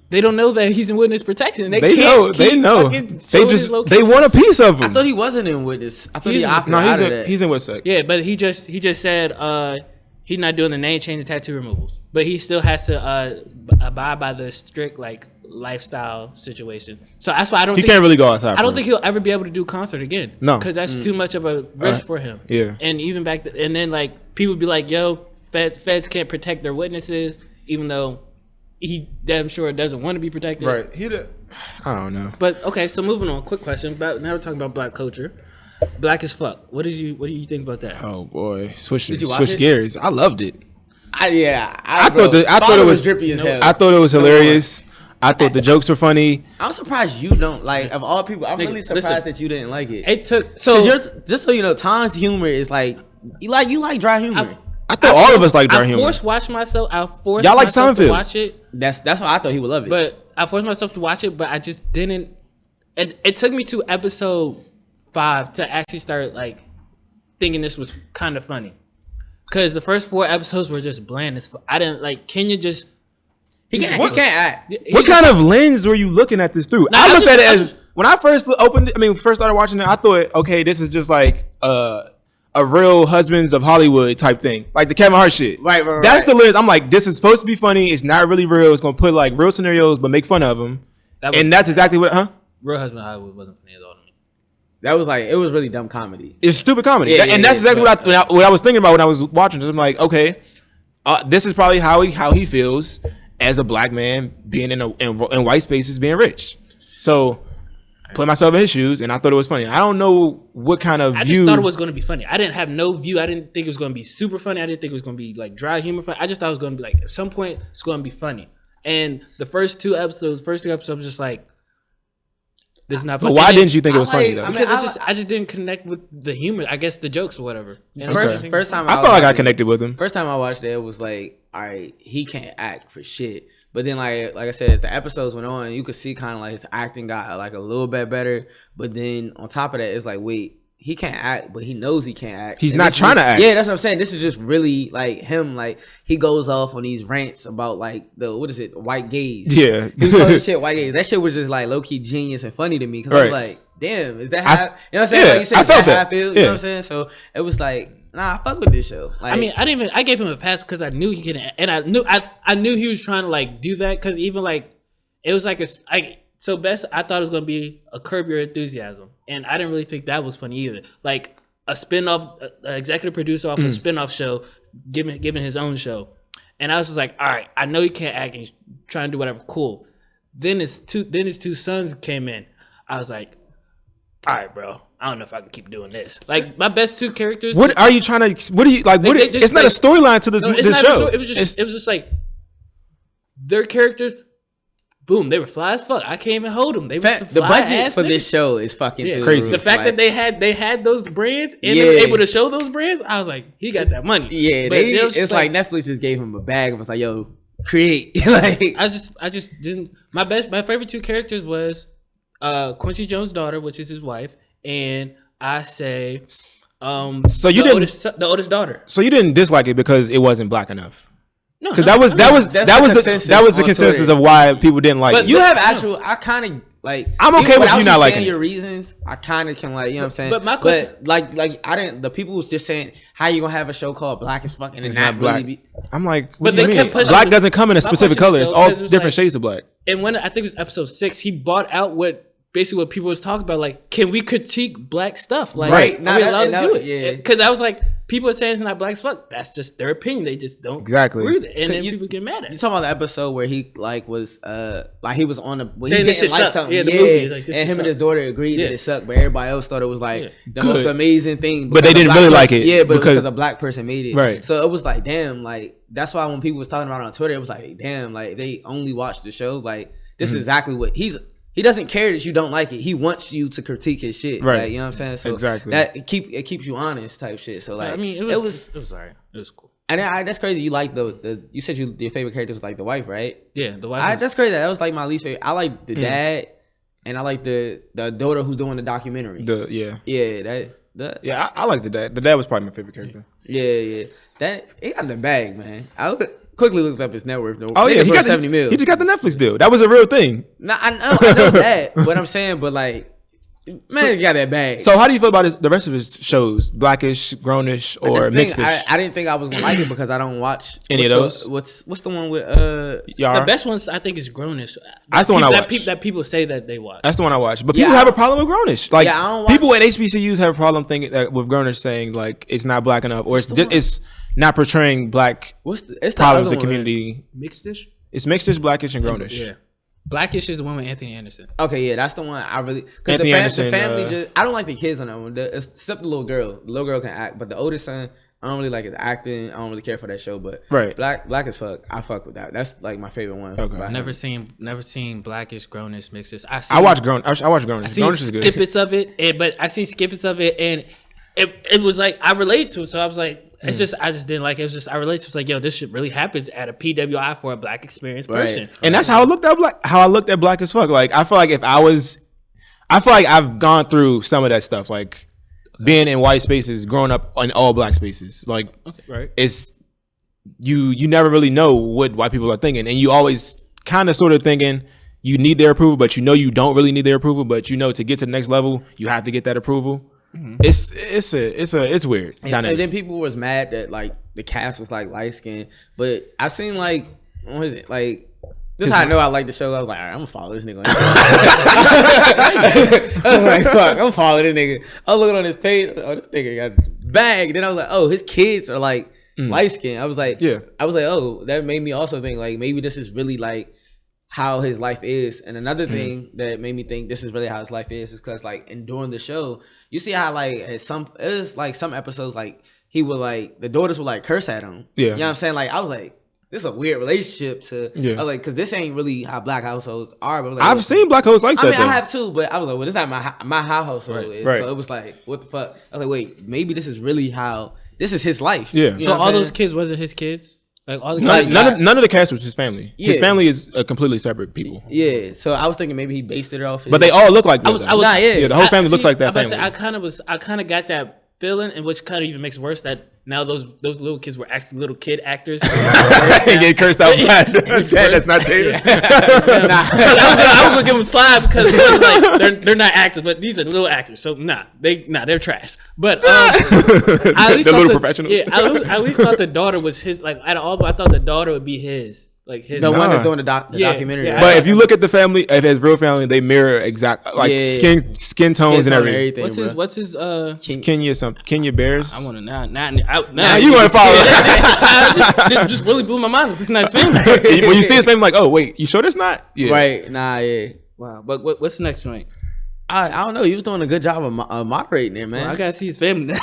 Speaker 3: They don't know that he's in witness protection.
Speaker 2: They know. They know. They want a piece of him.
Speaker 1: I thought he wasn't in witness. I thought he opted
Speaker 2: No,
Speaker 1: out of that.
Speaker 2: he's in Woodstock.
Speaker 3: Yeah, but he just said he's not doing the name change and tattoo removals, but he still has to abide by the strict like lifestyle situation. So that's why I don't.
Speaker 2: He
Speaker 3: think,
Speaker 2: can't really go outside.
Speaker 3: I don't think he'll ever be able to do concert again.
Speaker 2: No.
Speaker 3: because that's too much of a risk for him.
Speaker 2: Yeah.
Speaker 3: And even and then like people be like, "Yo, feds can't protect their witnesses," even though he damn sure doesn't want to be protected.
Speaker 2: Right. I don't know.
Speaker 3: But okay, so moving on. Quick question. Now we're talking about black culture. Black as fuck. What do you think about that?
Speaker 2: Oh boy, switch
Speaker 1: you watch it?
Speaker 2: gears. I loved it.
Speaker 1: I
Speaker 2: thought it was
Speaker 1: drippy as hell.
Speaker 2: I thought it was hilarious. I thought the jokes were funny.
Speaker 1: I'm surprised you don't like. Of all people, I'm
Speaker 3: Nigga,
Speaker 1: really surprised
Speaker 3: listen.
Speaker 1: that you didn't like it.
Speaker 3: It took
Speaker 1: 'Cause
Speaker 3: so.
Speaker 1: just so you know, Tom's humor is like you like dry humor.
Speaker 2: I thought all of us like dry
Speaker 3: I
Speaker 2: humor.
Speaker 3: forced myself
Speaker 2: Y'all like
Speaker 3: myself to
Speaker 2: Seinfeld.
Speaker 3: watch it,
Speaker 1: That's why I thought he would love it.
Speaker 3: but I forced myself to watch it, but I just didn't. It took me to episode 5 to actually start like thinking this was kind of funny, because the first 4 episodes were just bland as fuck. I didn't like Kenya just.
Speaker 1: he can't act.
Speaker 2: What kind of lens were you looking at this through?
Speaker 3: Nah,
Speaker 2: I looked at it as when I first first started watching it. I thought, okay, this is just like a real Husbands of Hollywood type thing, like the Kevin Hart shit.
Speaker 1: Right.
Speaker 2: That's the lens. I'm like, this is supposed to be funny. It's not really real. It's gonna put like real scenarios, but make fun of them. And that's exactly what,
Speaker 3: Real Husband of Hollywood wasn't funny at all to me.
Speaker 1: That was like it was really dumb comedy.
Speaker 2: It's stupid comedy.
Speaker 1: Yeah,
Speaker 2: And that's exactly what I was thinking about when I was watching it. I'm like, okay, this is probably how he feels as a black man being in white spaces, being rich. So put myself in his shoes, and I thought it was funny. I don't know what kind of
Speaker 3: I
Speaker 2: view.
Speaker 3: just thought it was going to be funny. I didn't have no view. I didn't think it was going to be super funny. I didn't think it was going to be like dry humor funny. I just thought it was going to be like at some point it's going to be funny. And the first two episodes was just like, this is not funny.
Speaker 2: But why didn't you think it was funny though?
Speaker 3: Because I just didn't connect with the humor. I guess the jokes or whatever. And
Speaker 1: First time
Speaker 2: I felt like I connected with him.
Speaker 1: First time I watched it was like, all right, he can't act for shit. But then like I said, as the episodes went on, you could see kind of like his acting got like a little bit better. But then on top of that, it's like, wait, he can't act, but he knows he can't act.
Speaker 2: He's
Speaker 1: And
Speaker 2: not
Speaker 1: this is
Speaker 2: trying to act.
Speaker 1: Yeah, that's what I'm saying. This is just really like him. Like he goes off on these rants about like the white gays.
Speaker 2: Yeah.
Speaker 1: He was calling shit white gays. That shit was just like low key genius and funny to me because I was
Speaker 2: Right.
Speaker 1: like, damn, is that how? You know what I'm saying?
Speaker 2: yeah,
Speaker 1: Like you said,
Speaker 2: I
Speaker 1: is that
Speaker 2: felt
Speaker 1: how
Speaker 2: that.
Speaker 1: I feel? You
Speaker 2: Yeah.
Speaker 1: know what I'm saying? So it was like, nah, I fuck with this show. Like,
Speaker 3: I mean, I gave him a pass because I knew he could, and I knew he was trying to like do that because even like it was like so best I thought it was gonna be a Curb Your Enthusiasm, and I didn't really think that was funny either. Like a spinoff, an executive producer off a spinoff show, giving his own show, and I was just like, all right, I know he can't act and he's trying to do whatever, cool. Then his two sons came in. I was like, all right, bro. I don't know if I can keep doing this. Like my best 2 characters.
Speaker 2: What are you trying to? What do you like?
Speaker 3: They just,
Speaker 2: it's not a storyline to this,
Speaker 3: No, it's
Speaker 2: this
Speaker 3: not
Speaker 2: show.
Speaker 3: It was just like their characters. Boom, they were fly as fuck. I can't even hold them. They were some
Speaker 1: the
Speaker 3: fly
Speaker 1: budget
Speaker 3: ass
Speaker 1: for
Speaker 3: niggas.
Speaker 1: this show is fucking through
Speaker 2: Crazy.
Speaker 1: The,
Speaker 3: The
Speaker 1: roof.
Speaker 3: fact
Speaker 1: Like,
Speaker 3: that they had those brands and they were able to show those brands, I was like, he got that money.
Speaker 1: yeah,
Speaker 3: But
Speaker 1: they,
Speaker 3: it was
Speaker 1: it's
Speaker 3: just
Speaker 1: like Netflix just gave him a bag and was like, yo, create. Like,
Speaker 3: I just didn't. My favorite 2 characters was Quincy Jones' daughter, which is his wife, and I say
Speaker 2: So you didn't.
Speaker 3: the oldest daughter.
Speaker 2: So you didn't dislike it because it wasn't black enough.
Speaker 3: No,
Speaker 2: Because
Speaker 3: no,
Speaker 2: that was
Speaker 1: that's
Speaker 2: that
Speaker 1: the
Speaker 2: was
Speaker 1: consensus
Speaker 2: that was the
Speaker 1: on
Speaker 2: consensus
Speaker 1: Twitter.
Speaker 2: of why people didn't like
Speaker 3: But
Speaker 2: it.
Speaker 1: you have actual. I kind of like.
Speaker 2: I'm okay with
Speaker 1: without
Speaker 2: you not liking
Speaker 1: saying
Speaker 2: it.
Speaker 1: your reasons. I kind of can like, you know what I'm saying.
Speaker 3: But my question-
Speaker 1: like I didn't. The people was just saying, how you gonna have a show called Black as Fuck and
Speaker 2: It's
Speaker 1: it's not
Speaker 2: not black.
Speaker 1: really be.
Speaker 2: I'm like,
Speaker 3: But
Speaker 2: what do
Speaker 3: they
Speaker 2: you
Speaker 3: kept
Speaker 2: mean?
Speaker 3: pushing
Speaker 2: Black
Speaker 3: the-
Speaker 2: doesn't come in a
Speaker 3: my
Speaker 2: specific
Speaker 3: question
Speaker 2: color.
Speaker 3: is,
Speaker 2: It's
Speaker 3: though,
Speaker 2: all
Speaker 3: because it was
Speaker 2: different
Speaker 3: like-
Speaker 2: shades of black.
Speaker 3: And when I think it was episode 6, he brought out what people was talking about. Like, can we critique black stuff? Like,
Speaker 1: Right.
Speaker 3: are
Speaker 1: Nah,
Speaker 3: we
Speaker 1: that-
Speaker 3: allowed
Speaker 1: and
Speaker 3: to
Speaker 1: that-
Speaker 3: do it?
Speaker 1: yeah.
Speaker 3: Because I was like, people are saying it's not black as fuck. That's just their opinion. They just don't
Speaker 2: Exactly.
Speaker 3: agree with it. And then
Speaker 1: You-
Speaker 3: people get mad at
Speaker 1: You
Speaker 3: it.
Speaker 1: talking about the episode where he like was like he was on the when
Speaker 3: Saying
Speaker 1: he
Speaker 3: this
Speaker 1: didn't
Speaker 3: shit
Speaker 1: like
Speaker 3: sucks.
Speaker 1: something,
Speaker 3: Yeah, the movie, like, this
Speaker 1: and
Speaker 3: shit
Speaker 1: him and his
Speaker 3: sucks.
Speaker 1: daughter agreed
Speaker 3: Yeah.
Speaker 1: that it sucked, but everybody else thought it was like
Speaker 3: Yeah.
Speaker 1: the
Speaker 2: Good.
Speaker 1: most amazing thing.
Speaker 2: But they
Speaker 1: because a
Speaker 2: didn't
Speaker 1: black
Speaker 2: really
Speaker 1: person-
Speaker 2: like it
Speaker 1: Yeah, but
Speaker 2: because-
Speaker 1: because a black person made it,
Speaker 2: Right.
Speaker 1: So it was like, damn, like that's why when people was talking about it on Twitter, it was like, damn, like they only watched the show. Like this is exactly what he doesn't care that you don't like it. He wants you to critique his shit.
Speaker 2: Right.
Speaker 1: Like, you know what I'm saying? So
Speaker 2: Exactly.
Speaker 1: that it keeps you honest type shit. So like
Speaker 3: I mean, it was alright. It was cool.
Speaker 1: and that's crazy. You like the you said your favorite character was like the wife, right?
Speaker 3: Yeah, the wife.
Speaker 1: That's crazy. That was like my least favorite. I like the dad, and I like the daughter who's doing the documentary.
Speaker 2: I like the dad. The dad was probably my favorite character.
Speaker 1: Yeah. That he got the bag, man. Quickly looked up his net worth.
Speaker 2: Oh yeah, he got
Speaker 1: 70 mil.
Speaker 2: He just got the Netflix deal. That was a real thing.
Speaker 1: Nah, I know that. What I'm saying, but like, man, he got that bag.
Speaker 2: So how do you feel about the rest of his shows? Blackish, Grownish, or
Speaker 1: That's the thing,
Speaker 2: Mixedish?
Speaker 1: I didn't think I was gonna like it because I don't watch
Speaker 2: Any of those?
Speaker 1: What's the one with
Speaker 2: Yara?
Speaker 3: The best ones I think is Grownish.
Speaker 2: That's the one I watch.
Speaker 3: That people say that they watch.
Speaker 2: That's the one I watch. But
Speaker 1: Yeah,
Speaker 2: people have a problem with Grownish. Like
Speaker 1: Yeah, I don't
Speaker 2: people
Speaker 1: watch-
Speaker 2: at HBCUs have a problem thinking that with Grownish saying like it's not black enough or it's not portraying black
Speaker 1: it's the
Speaker 2: problems
Speaker 1: other
Speaker 2: in
Speaker 1: one.
Speaker 2: community.
Speaker 3: Mixed dish.
Speaker 2: It's Mixedish, Blackish, and Grownish.
Speaker 3: Yeah. Blackish is the one with Anthony Anderson.
Speaker 1: Okay, yeah, that's the one I really because
Speaker 2: Anthony
Speaker 1: the
Speaker 2: Anderson,
Speaker 1: family just I don't like the kids on that one. Except the little girl. The little girl can act, but the oldest son, I don't really like his acting. I don't really care for that show, but
Speaker 2: Right.
Speaker 1: Black as Fuck, I fuck with that. That's like my favorite one.
Speaker 2: Okay.
Speaker 1: by him.
Speaker 3: Never seen Blackish Grownish mixes.
Speaker 2: I watch Grownish. I watch Grownish.
Speaker 3: I seen
Speaker 2: Grownish is good.
Speaker 3: snippets of it, but I seen snippets of it, and it was like I relate to it. So I was like, it's just I just didn't like it. It was just I relate to it. It's like, yo, this shit really happens at a PWI for a Black experienced person.
Speaker 2: And that's how I looked at Black as Fuck. Like I feel like I've gone through some of that stuff, like being in white spaces, growing up in all Black spaces. Like it's you never really know what white people are thinking, and you always kind of sort of thinking you need their approval, but you know you don't really need their approval, but you know to get to the next level you have to get that approval. It's weird.
Speaker 1: And then people was mad that like the cast was like light skinned, but I seen like what is it like. This is how I know I like the show. I was like, all right, I'm gonna follow this nigga. I was like, fuck, I'm gonna follow this nigga. I was looking on his page. Oh, this nigga got a bag. Then I was like, oh, his kids are like light skinned. I was like, oh, that made me also think like maybe this is really like how his life is. And another thing that made me think this is really how his life is because like in during the show, you see how like it was like some episodes like he would like the daughters would like curse at him. Yeah, you know what I'm saying? Like I was like, this is a weird relationship to. I was like, because this ain't really how Black households are. But like,
Speaker 2: I've seen Black households like that.
Speaker 1: I mean, I have too, but I was like, well, this is not my how household is. So it was like, what the fuck? I was like, wait, maybe this is really how this is his life.
Speaker 2: Yeah.
Speaker 1: You know
Speaker 3: So all those kids wasn't his kids. Like all the
Speaker 2: none of the cast was his family. His family is a completely separate people.
Speaker 1: Yeah, so I was thinking maybe he based it off.
Speaker 2: But they all look like that. The whole family looks like that.
Speaker 3: I kind of got that feeling, and which kind of even makes worse that now those little kids were actually little kid actors.
Speaker 2: They get cursed out by that's not dated.
Speaker 3: I was gonna give them slide because like, they're not actors, but these are little actors. So they're trash. But I at least they're little professionals. Yeah, I at least thought the daughter was his. Like out of all, I thought the daughter would be his. Like his
Speaker 1: one that's doing the documentary.
Speaker 3: Yeah,
Speaker 2: but if you look at the family, if his real family, they mirror exact skin tones and everything.
Speaker 3: What's his
Speaker 2: Kenya Bears?
Speaker 3: I want to now
Speaker 2: you want to follow
Speaker 3: this just really blew my mind. This is not his family.
Speaker 2: When you see his family, like, oh wait, you sure that's not? Yeah.
Speaker 1: Right. Nah. Yeah.
Speaker 3: Wow. But what's the next joint?
Speaker 1: I don't know. You was doing a good job of moderating it, man.
Speaker 3: Well, I gotta see his family.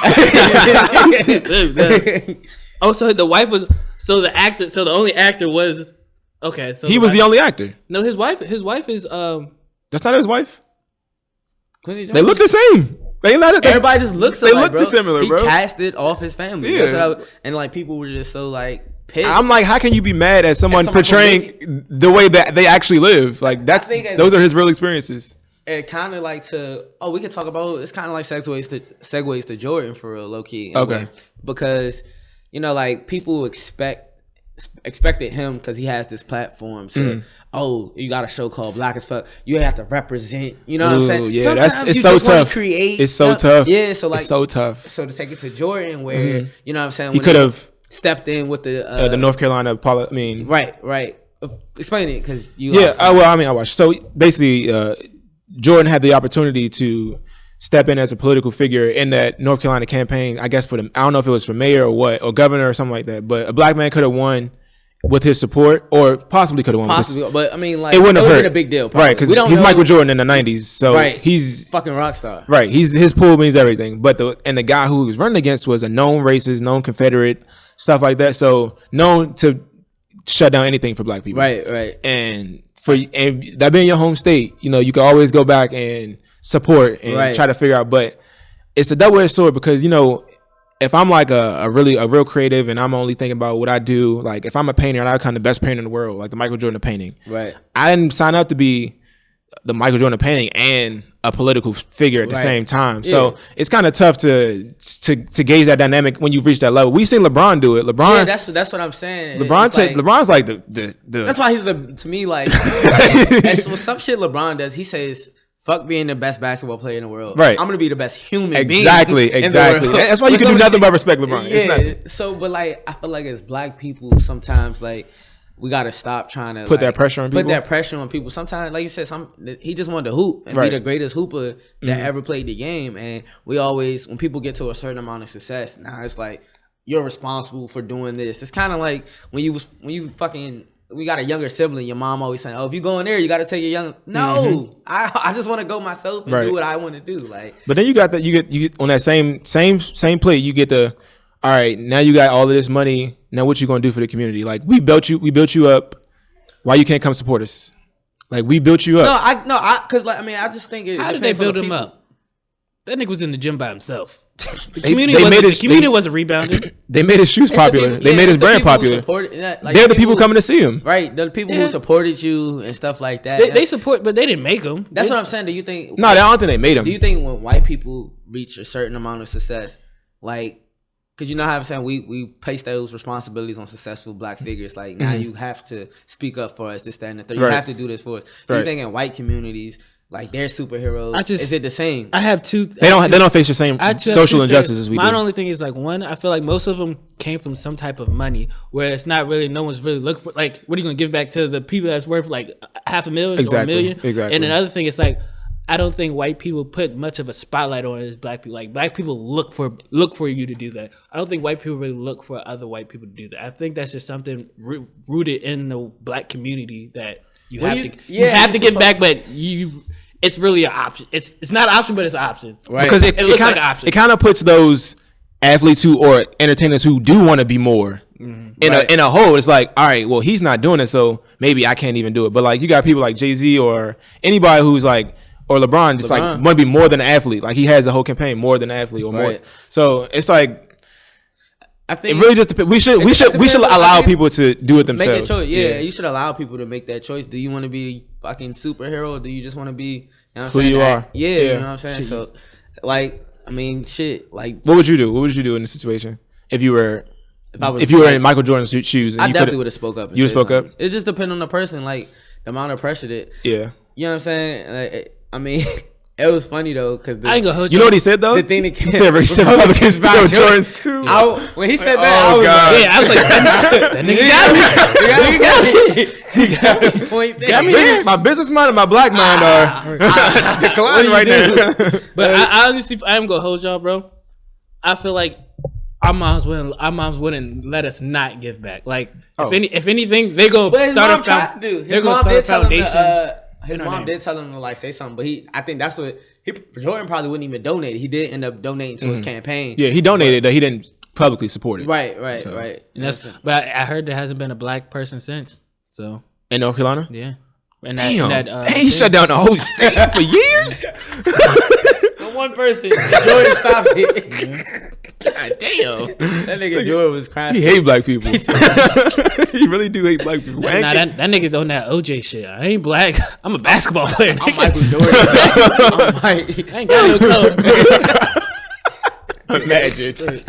Speaker 3: Oh, so the wife was the actor. So the only actor was okay. So
Speaker 2: he was the only actor.
Speaker 3: No, his wife is
Speaker 2: That's not his wife. They look the same.
Speaker 1: Everybody just looks.
Speaker 2: They look similar, bro.
Speaker 1: He casted off his family. Yeah. And like people were just so like pissed.
Speaker 2: I'm like, how can you be mad at someone portraying the way that they actually live? Like those are his real experiences.
Speaker 1: It kind of like we could talk about it's kind of like segues to Jordan for real, low key.
Speaker 2: Okay.
Speaker 1: Because like people expected him because he has this platform. So, you got a show called Black as Fuck. You have to represent. You know what I'm saying?
Speaker 2: Yeah, it's so tough. It's so tough.
Speaker 1: Yeah, so like
Speaker 2: it's so tough.
Speaker 1: So to take it to Jordan, where you know what I'm saying,
Speaker 2: he could have
Speaker 1: stepped in with the
Speaker 2: North Carolina.
Speaker 1: Right. Explain it because you.
Speaker 2: Yeah. I watched. So basically, Jordan had the opportunity to step in as a political figure in that North Carolina campaign, I guess for them. I don't know if it was for mayor or what, or governor or something like that. But a Black man could have won with his support, or possibly could have won.
Speaker 1: Possibly, but I mean, like
Speaker 2: it wouldn't have hurt.
Speaker 1: A big deal, probably.
Speaker 2: Right? Because he's Michael Jordan in the '90s, so he's
Speaker 1: fucking rock star.
Speaker 2: Right? His pool means everything. But the guy who he was running against was a known racist, known Confederate, stuff like that. So known to shut down anything for Black people.
Speaker 1: Right.
Speaker 2: And that being your home state, you can always go back and support and try to figure out. But it's a double-edged sword because if I'm like a real creative and I'm only thinking about what I do, like if I'm a painter and I become the best painter in the world, like the Michael Jordan of painting,
Speaker 1: right?
Speaker 2: I didn't sign up to be the Michael Jordan of painting and a political figure at the same time. Yeah. So it's kind of tough to gauge that dynamic when you've reached that level. We've seen LeBron do it. LeBron,
Speaker 1: that's what I'm saying.
Speaker 2: LeBron's like the.
Speaker 1: That's why he's to me like some shit LeBron does. He says, fuck being the best basketball player in the world.
Speaker 2: Right.
Speaker 1: I'm gonna be the best human being.
Speaker 2: Exactly. That's why you can do nothing but respect LeBron.
Speaker 1: Yeah. So, but like, I feel like as Black people, sometimes like we gotta stop trying to
Speaker 2: put that pressure on people.
Speaker 1: Put that pressure on people. Sometimes, like you said, he just wanted to hoop and be the greatest hooper that ever played the game. And we always, when people get to a certain amount of success, now it's like you're responsible for doing this. It's kind of like when you fucking. We got a younger sibling. Your mom always saying, "Oh, if you go in there, you got to take your young." No, I just want to go myself and do what I want to do. Like,
Speaker 2: but then you got that. You get on that same plate. You get the all right, now you got all of this money. Now what you gonna do for the community? Like we built you up. Why you can't come support us? Like we built you up.
Speaker 1: Cause like I just think it
Speaker 3: How did they
Speaker 1: depends on
Speaker 3: build
Speaker 1: the
Speaker 3: him
Speaker 1: people.
Speaker 3: up? That nigga was in the gym by himself. The
Speaker 2: They
Speaker 3: community wasn't rebounding.
Speaker 2: They made his shoes popular. They made his brand popular. They're the people coming to see him.
Speaker 1: Right, the people who supported you and stuff like that.
Speaker 3: They support, but they didn't make them.
Speaker 1: That's what I'm saying. Do you think?
Speaker 2: No, I don't think they made him.
Speaker 1: Do you think when white people reach a certain amount of success, like, because you know how I'm saying we place those responsibilities on successful black figures. Like now you have to speak up for us, this, that, and the third. You have to do this for us. Do you think in white communities, like they're superheroes, is it the same?
Speaker 3: I have two.
Speaker 2: They don't face the same social injustices as we do.
Speaker 3: My only thing is like one. I feel like most of them came from some type of money where it's not really no one's really looking for. Like, what are you gonna give back to the people that's worth like $500,000 or $1 million?
Speaker 2: Exactly.
Speaker 3: And another thing is like, I don't think white people put much of a spotlight on it as black people. Like black people look for you to do that. I don't think white people really look for other white people to do that. I think that's just something rooted in the black community that you have to give back, but it's really an option. It's not an option, but it's an option.
Speaker 2: Right. Because it looks like an option. It kind of puts those athletes or entertainers who do want to be more in a hole. It's like, all right, well, he's not doing it, so maybe I can't even do it. But like you got people like Jay-Z or anybody who's like, or LeBron, just like want to be more than an athlete. Like he has the whole campaign, more than an athlete or more. So it's like, I think it really just depends. We should allow people to do it themselves.
Speaker 1: Make a choice. Yeah, you should allow people to make that choice. Do you want to be fucking superhero, or do you just want to be
Speaker 2: who you are?
Speaker 1: Yeah, you know what I'm saying. So, like, I mean, shit. Like,
Speaker 2: what would you do? What would you do in this situation if you were in Michael Jordan's shoes? And
Speaker 1: I definitely would have spoke up.
Speaker 2: You spoke up.
Speaker 1: It just depends on the person, like the amount of pressure that.
Speaker 2: Yeah.
Speaker 1: You know what I'm saying? Like, I mean, it was funny though because
Speaker 3: I ain't gonna hold
Speaker 2: you know what he said though.
Speaker 1: The thing that
Speaker 2: he said Republicans steal Jordans too.
Speaker 1: When he said that, I was like, that nigga got me. He got me. Point there.
Speaker 2: My business mind and my black mind are declining right now.
Speaker 3: But I honestly, I am gonna hold y'all, bro. I feel like our moms wouldn't let us not give back. Like if anything, they go start a foundation.
Speaker 1: His mom did tell him to like say something, but I think that's what Jordan probably wouldn't even donate. He did end up donating to his campaign.
Speaker 2: Yeah, he donated, but he didn't publicly support it.
Speaker 1: Right.
Speaker 3: And but I heard there hasn't been a black person since. So
Speaker 2: in North Carolina,
Speaker 3: yeah. And
Speaker 2: he shut down the whole state for years.
Speaker 1: The one person, Jordan stopped it.
Speaker 2: God damn,
Speaker 1: that nigga Jordan was crying.
Speaker 2: He hate black people. He really do hate black people.
Speaker 3: That nigga on that OJ shit. I ain't black. I'm a basketball player.
Speaker 1: I'm Michael Jordan. I
Speaker 3: ain't got no color.
Speaker 2: Imagine.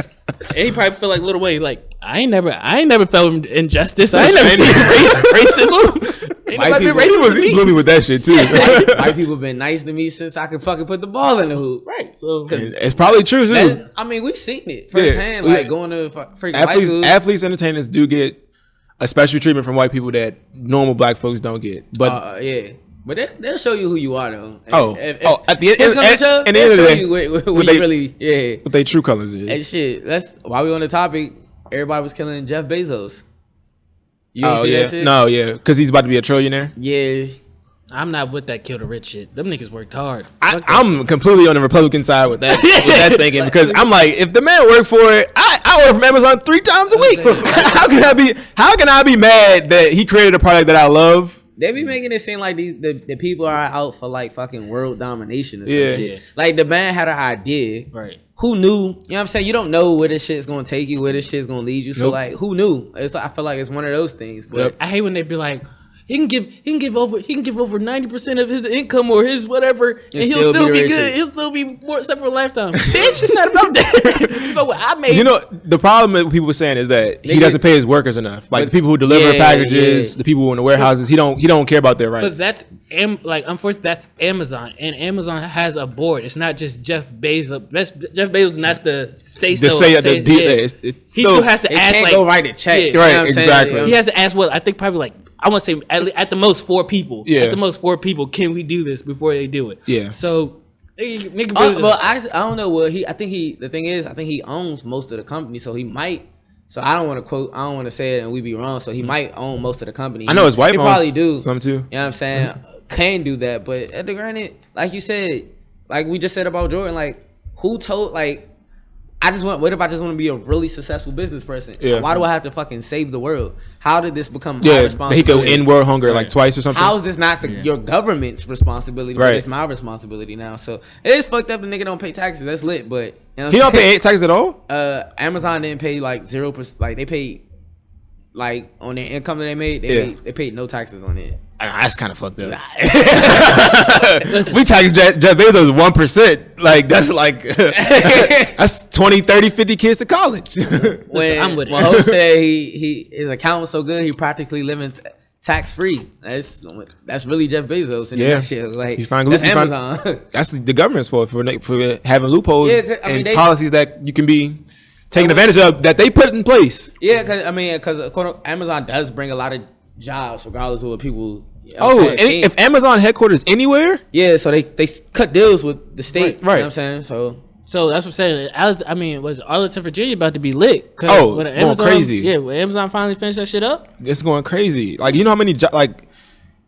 Speaker 3: And he probably feel like Lil Wayne. Like I ain't never felt injustice. I ain't never seen racism. Ain't nobody been racist
Speaker 2: He blew me with that shit too.
Speaker 1: White people been nice to me since I could fucking put the ball in the hoop.
Speaker 3: Right. So
Speaker 2: it's probably true too.
Speaker 1: I mean, we've seen it firsthand. Like going to freaking high school.
Speaker 2: Athletes, entertainers do get a special treatment from white people that normal black folks don't get. But
Speaker 1: yeah. But they'll show you who you are though.
Speaker 2: At the end of the day,
Speaker 1: what you really,
Speaker 2: what they true colors is.
Speaker 1: And shit, that's why we on the topic. Everybody was killing Jeff Bezos. You didn't see that shit?
Speaker 2: No, because he's about to be a trillionaire.
Speaker 1: Yeah.
Speaker 3: I'm not with that kill the rich shit. Them niggas worked hard.
Speaker 2: I'm completely on the Republican side with that thinking because I'm like, if the man worked for it, I order from Amazon 3 times a week. How can I be mad that he created a product that I love?
Speaker 1: They be making it seem like the people are out for like fucking world domination or some shit. Like the man had an idea.
Speaker 3: Right.
Speaker 1: Who knew? You know what I'm saying? You don't know where this shit's gonna take you, where this shit's gonna lead you. So like, who knew? I feel like it's one of those things. But
Speaker 3: I hate when they be like, he can give over 90% of his income or his whatever, and he'll still be good. He'll still be more except for a lifetime. Bitch, it's not about that. It's about what I made.
Speaker 2: You know, the problem that people were saying is that he doesn't pay his workers enough. Like the people who deliver packages, the people in the warehouses, he don't care about their rights.
Speaker 3: But that's unfortunately that's Amazon, and Amazon has a board. It's not just Jeff Bezos. Jeff Bezos is not the say so. He still has to ask.
Speaker 1: Can't go write a check.
Speaker 2: Yeah, right, exactly.
Speaker 3: He has to ask. Well, I think probably like. I want to say at the most 4 people. Yeah. At the most 4 people, can we do this before they do it?
Speaker 2: Yeah.
Speaker 3: So, nigga.
Speaker 1: I don't know. Well, I think he owns most of the company, so he might. So I don't want to say it and we be wrong. So he might own most of the company.
Speaker 2: I know his wife
Speaker 1: probably do
Speaker 2: some too.
Speaker 1: You know what I'm saying? Can do that, but at the granted, like you said, like we just said about Jordan, like who told, like What if I just want to be a really successful business person?
Speaker 2: Yeah.
Speaker 1: Why do I have to fucking save the world? How did this become my
Speaker 2: Yeah, he
Speaker 1: responsibility?
Speaker 2: could end world hunger like twice or something.
Speaker 1: How is this not your government's responsibility? But
Speaker 2: Right.
Speaker 1: it's my responsibility now. So it is fucked up. The nigga don't pay taxes. That's lit. But you know
Speaker 2: He don't pay taxes at all.
Speaker 1: Amazon didn't pay like 0%. Like they paid like on their income that they made. They paid no taxes on it.
Speaker 2: That's kind of fucked up. We tax Jeff Bezos 1%. Like that's like that's 20, 30, 50 kids to college.
Speaker 3: I'm with it.
Speaker 1: When Ho said his account was so good, he practically living tax free. That's really Jeff Bezos and that shit. Like
Speaker 2: he's fine.
Speaker 1: That's Amazon.
Speaker 2: That's the government's fault for having loopholes and policies that you can be taking advantage of that they put in place.
Speaker 1: Yeah, because Amazon does bring a lot of jobs regardless of what people.
Speaker 2: If Amazon headquarters anywhere,
Speaker 1: so they cut deals with the state.
Speaker 2: Right.
Speaker 1: You know what I'm saying?
Speaker 3: So that's what I'm saying. Was Arlington, Virginia about to be lit?
Speaker 2: When Amazon, going crazy.
Speaker 3: Yeah, when Amazon finally finished that shit up,
Speaker 2: it's going crazy. Like you know how many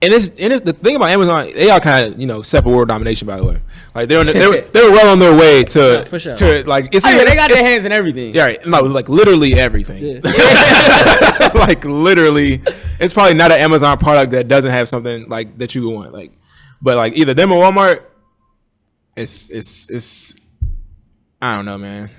Speaker 2: and it's the thing about Amazon, they are kind of separate world domination. By the way, like they're well on their way to
Speaker 3: for sure.
Speaker 2: to like it's
Speaker 1: they got their hands in everything.
Speaker 2: Yeah, right. No, like literally everything.
Speaker 3: Yeah.
Speaker 2: Like literally, it's probably not an Amazon product that doesn't have something like that you would want. Like, but like either them or Walmart, it's I don't know, man.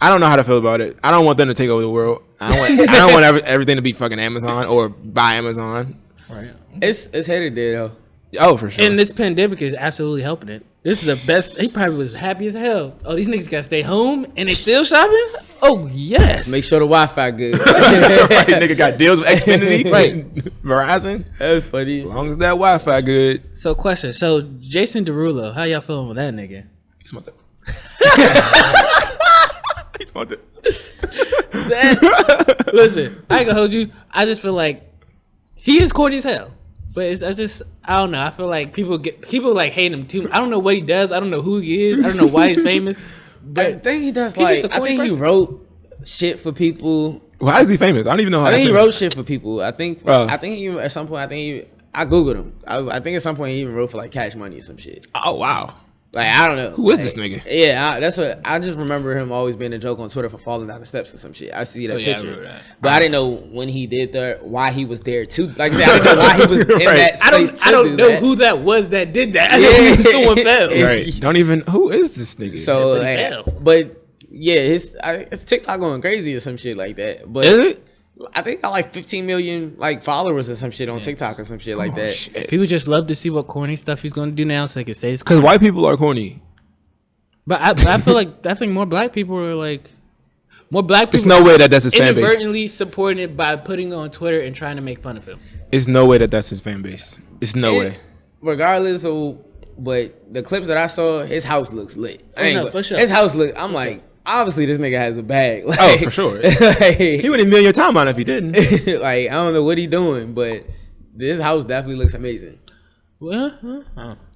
Speaker 2: I don't know how to feel about it. I don't want them to take over the world. I don't want everything to be fucking Amazon or by Amazon.
Speaker 3: Right.
Speaker 1: It's headed there though.
Speaker 2: Oh, for sure.
Speaker 3: And this pandemic is absolutely helping it. This is the best. He probably was happy as hell. Oh, these niggas gotta stay home and they still shopping? Oh, yes.
Speaker 1: Make sure the Wi-Fi good.
Speaker 2: Right, nigga got deals with Xfinity,
Speaker 3: Right.
Speaker 2: Verizon.
Speaker 1: That's funny.
Speaker 2: As long as that Wi-Fi good.
Speaker 3: So, question. So, Jason Derulo, how y'all feeling with that nigga?
Speaker 2: He's smart. He's smart.
Speaker 3: Listen, I ain't gonna hold you. I just feel like he is corny as hell. But I don't know. I feel like people like hate him too. I don't know what he does. I don't know who he is. I don't know why he's famous. But
Speaker 1: I think he does
Speaker 3: he's
Speaker 1: like.
Speaker 3: just a
Speaker 1: I
Speaker 3: corny
Speaker 1: think he
Speaker 3: person.
Speaker 1: wrote shit for people.
Speaker 2: Why is he famous? I don't even know how.
Speaker 1: I think he
Speaker 2: famous.
Speaker 1: wrote shit for people. I think he at some point. I googled him. I think at some point he even wrote for like Cash Money or some shit.
Speaker 2: Oh wow.
Speaker 1: Like I don't know.
Speaker 2: Who is this nigga?
Speaker 1: Yeah, that's what I just remember him always being a joke on Twitter for falling down the steps or some shit. I see that
Speaker 3: yeah, I
Speaker 1: picture,
Speaker 3: remember that.
Speaker 1: but I didn't know when he did that, why he was there too. Like I said, I didn't know why he was in that space.
Speaker 3: I don't know
Speaker 1: that.
Speaker 3: who that was that did that.
Speaker 1: Yeah.
Speaker 3: Someone fell.
Speaker 2: Right. Don't even. Who is this nigga?
Speaker 1: So,
Speaker 3: but he fell.
Speaker 1: but yeah, his TikTok going crazy or some shit like that. But
Speaker 2: is it?
Speaker 1: I think I like 15 million like followers or some shit on TikTok or some shit like that.
Speaker 2: Shit.
Speaker 3: People just love to see what corny stuff he's going to do now, so they can say it's
Speaker 2: Because
Speaker 3: corny.
Speaker 2: white people are corny.
Speaker 3: But I feel like I think more black people are like more black people.
Speaker 2: There's no way that's his fan base.
Speaker 3: Inadvertently supporting it by putting it on Twitter and trying to make fun of him.
Speaker 2: There's no way that's his fan base. It's no way.
Speaker 1: Regardless of, but the clips that I saw, his house looks lit.
Speaker 3: For sure.
Speaker 1: His house look. I'm like, obviously this nigga has a bag. Like,
Speaker 2: Oh, for sure.
Speaker 1: like,
Speaker 2: He wouldn't million your time on if he didn't.
Speaker 1: like I don't know what he doing, but this house definitely looks amazing.
Speaker 3: Well,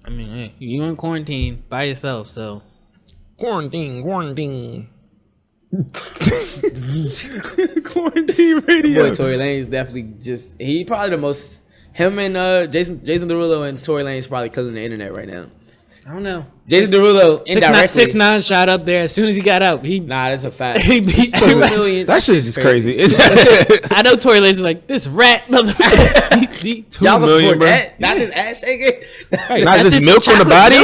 Speaker 3: I mean, hey, you in quarantine by yourself, so
Speaker 2: Quarantine. Quarantine radio.
Speaker 1: Boy, Tory Lanez definitely he probably the most. Him and Jason Derulo and Tory Lanez probably killing the internet right now.
Speaker 3: I don't know.
Speaker 1: Jason Derulo indirectly.
Speaker 3: 6ix9ine shot up there as soon as he got out.
Speaker 1: Nah, that's a fact.
Speaker 3: He beat
Speaker 1: 2 million.
Speaker 2: That shit is crazy.
Speaker 3: I know Tory Lanez was like, this rat motherfucker.
Speaker 1: Y'all gonna
Speaker 2: million,
Speaker 1: support
Speaker 2: bro.
Speaker 1: that? Not this ass shaking.
Speaker 2: Not this milk on the body.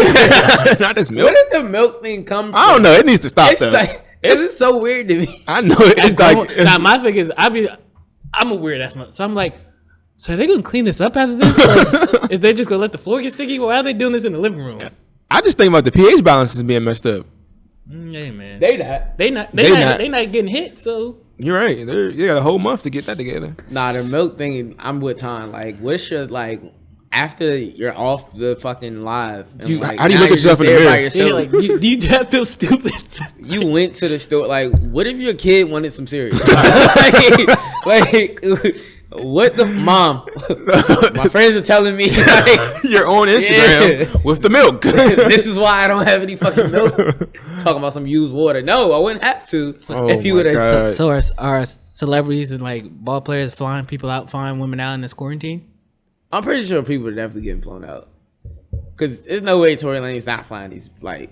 Speaker 2: Not this milk.
Speaker 1: Where did the milk thing come from?
Speaker 2: I don't know. It needs to stop
Speaker 1: It's
Speaker 2: though.
Speaker 1: like, this is so weird to me.
Speaker 2: I know it's like
Speaker 3: Now my thing is, I'm a weird ass mother, so I'm like, so are they gonna clean this up after this? Like, is they just gonna let the floor get sticky? Or are they doing this in the living room?
Speaker 2: I just think about the pH balance is being messed up.
Speaker 3: Hey man,
Speaker 1: They not.
Speaker 3: they not getting hit. So
Speaker 2: You're right. You got a whole month to get that together.
Speaker 1: Nah, the milk thing, I'm with Tom. Like, what's your, like, after you're off the fucking live, and like,
Speaker 2: how do you
Speaker 1: now
Speaker 2: look at
Speaker 1: you're
Speaker 2: yourself in
Speaker 1: just
Speaker 2: the
Speaker 1: there by
Speaker 2: mirror?
Speaker 1: yourself,
Speaker 3: yeah, like do you that feel stupid?
Speaker 1: you went to the store. Like, what if your kid wanted some cereal? like, what the mom? My friends are telling me like,
Speaker 2: You're on Instagram with the milk.
Speaker 1: this is why I don't have any fucking milk. Talking about some used water. No, I wouldn't have to
Speaker 2: Oh
Speaker 1: if you
Speaker 2: my
Speaker 1: would have.
Speaker 2: God.
Speaker 3: So are celebrities and like ball players flying people out, flying women out in this quarantine?
Speaker 1: I'm pretty sure people are definitely getting flown out. Cause there's no way Tory Lane's not flying these. Like,